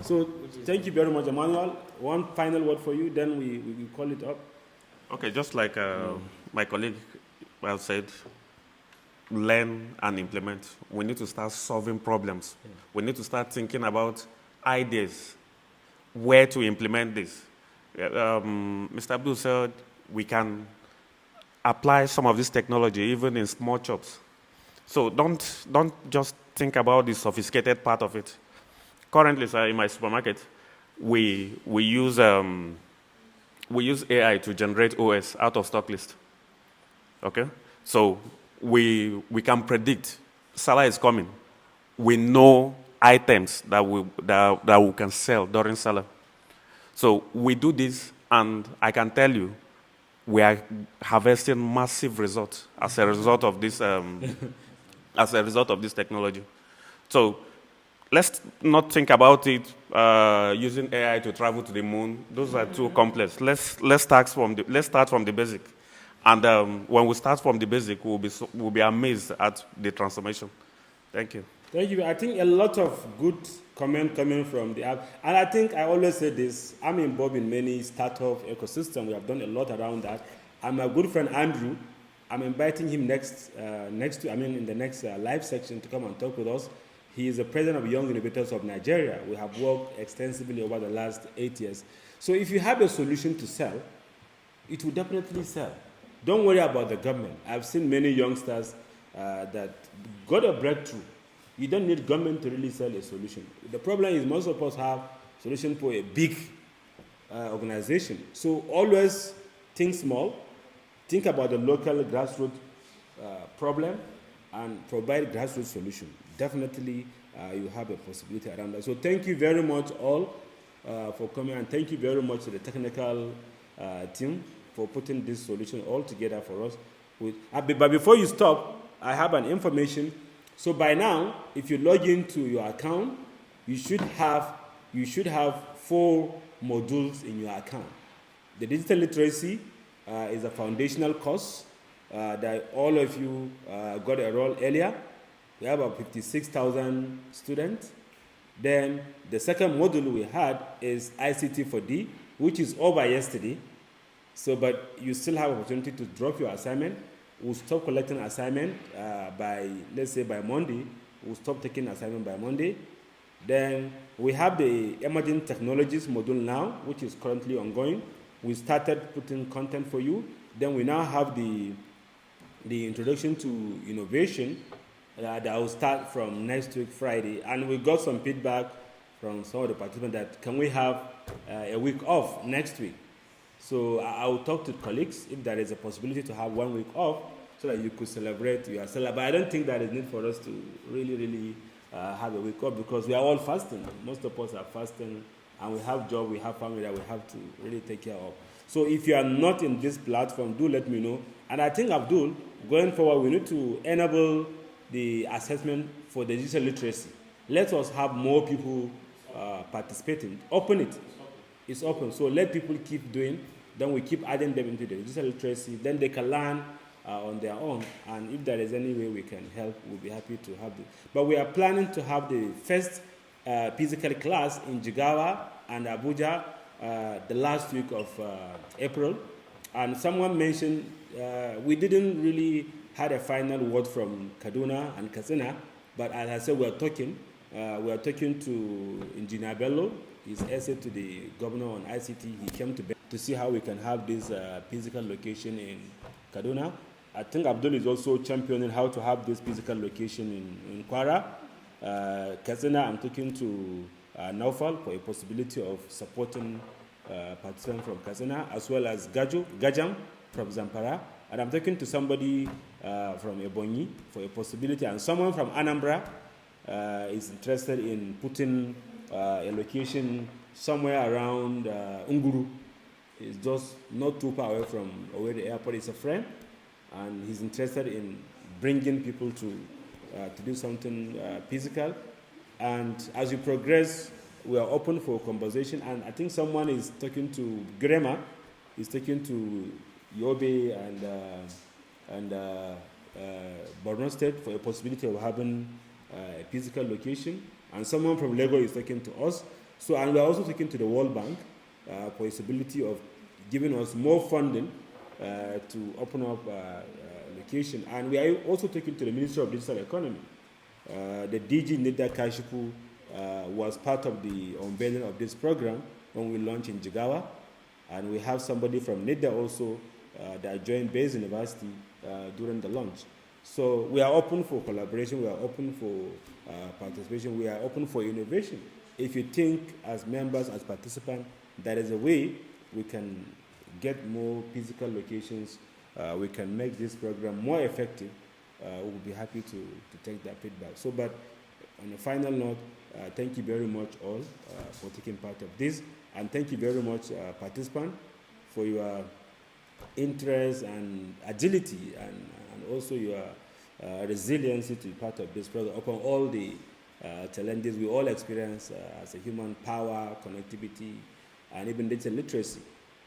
So thank you very much, Emmanuel. One final word for you, then we call it up. Okay, just like my colleague well said, learn and implement. We need to start solving problems. Yeah. We need to start thinking about ideas, where to implement this. Mr. Abdul said we can apply some of this technology even in small shops. So don't just think about the sophisticated part of it. Currently, sir, in my supermarket, we use AI to generate OS out of stock list. Okay, so we can predict Salah is coming. We know items that we can sell during Salah. So we do this, and I can tell you, we are harvesting massive results as a result of this technology. So let's not think about it using AI to travel to the moon. Those are too complex. Let's start from the basic, and when we start from the basic, we'll be amazed at the transformation. Thank you. Thank you. I think a lot of good comment coming from the app. And I think I always say this, I'm involved in many startup ecosystem. We have done a lot around that. And my good friend Andrew, I'm inviting him in the next live section to come and talk with us. He is the president of Young Innovators of Nigeria. We have worked extensively over the last 8 years. So if you have a solution to sell, it will definitely sell. Don't worry about the government. I've seen many youngsters that got a breakthrough. You don't need government to really sell a solution. The problem is most of us have solution for a big organization. So always think small, think about the local grassroots problem, and provide grassroots solution. Definitely you have a possibility around that. So thank you very much all for coming, and thank you very much to the technical team for putting this solution all together for us. But before you stop, I have an information. So by now, if you log into your account, you should have 4 modules in your account. The digital literacy is a foundational course that all of you got enrolled earlier. We have about 56,000 students. Then the second module we had is ICT for D, which is over yesterday. So, but you still have opportunity to drop your assignment. We'll stop collecting assignment let's say by Monday. We'll stop taking assignment by Monday. Then we have the emerging technologies module now, which is currently ongoing. We started putting content for you. Then we now have the introduction to innovation that will start from next week, Friday. And we got some feedback from some of the participants that can we have a week off next week? So I will talk to colleagues if there is a possibility to have 1 week off so that you could celebrate your Salah. But I don't think there is need for us to really have a week off because we are all fasting. Most of us are fasting, and we have job, we have family that we have to really take care of. So if you are not in this platform, do let me know. And I think, Abdul, going forward, we need to enable the assessment for the digital literacy. Let us have more people participating. Open it. It's open. So let people keep doing. Then we keep adding them into the digital literacy. Then they can learn on their own. And if there is any way we can help, we'll be happy to have it. But we are planning to have the first physical class in Jigawa and Abuja the last week of April. And someone mentioned we didn't really had a final word from Kaduna and Katsina, but as I said, we are talking to Engineer Bello. His essay to the governor on ICT. He came to see how we can have this physical location in Kaduna. I think Abdul is also championing how to have this physical location in Kwara. Katsina, I'm talking to Naufal for a possibility of supporting participants from Katsina, as well as Gajam from Zampara. And I'm talking to somebody from Ebonyi for a possibility, and someone from Anambra is interested in putting a location somewhere around Unguru. It's just not too far away from where the airport is. A friend, and he's interested in bringing people to do something physical. And as we progress, we are open for conversation. And I think someone is talking to Grema, is talking to Yobe and Borno State for a possibility of having a physical location. And someone from Lagos is talking to us. So, and we are also talking to the World Bank for possibility of giving us more funding to open up location. And we are also talking to the Ministry of Digital Economy. The DG Nida Kashipu was part of the unveiling of this program when we launched in Jigawa. And we have somebody from NIDA also that joined Bayes University during the launch. So we are open for collaboration, we are open for participation, we are open for innovation. If you think as members, as participants, there is a way we can get more physical locations, we can make this program more effective, we'll be happy to take that feedback. So, but on a final note, thank you very much all for taking part of this, and thank you very much participants for your interest and agility and also your resiliency to be part of this program upon all the challenges we all experience as a human, power, connectivity, and even digital literacy.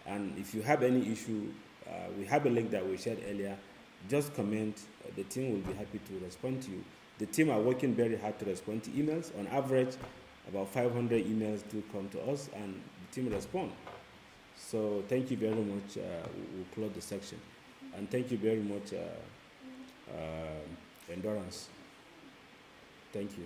And if you have any issue, we have a link that we shared earlier. Just comment. The team will be happy to respond to you. The team are working very hard to respond to emails. On average, about 500 emails do come to us, and the team respond. So thank you very much. We'll close the section. And thank you very much, Endurance. Thank you.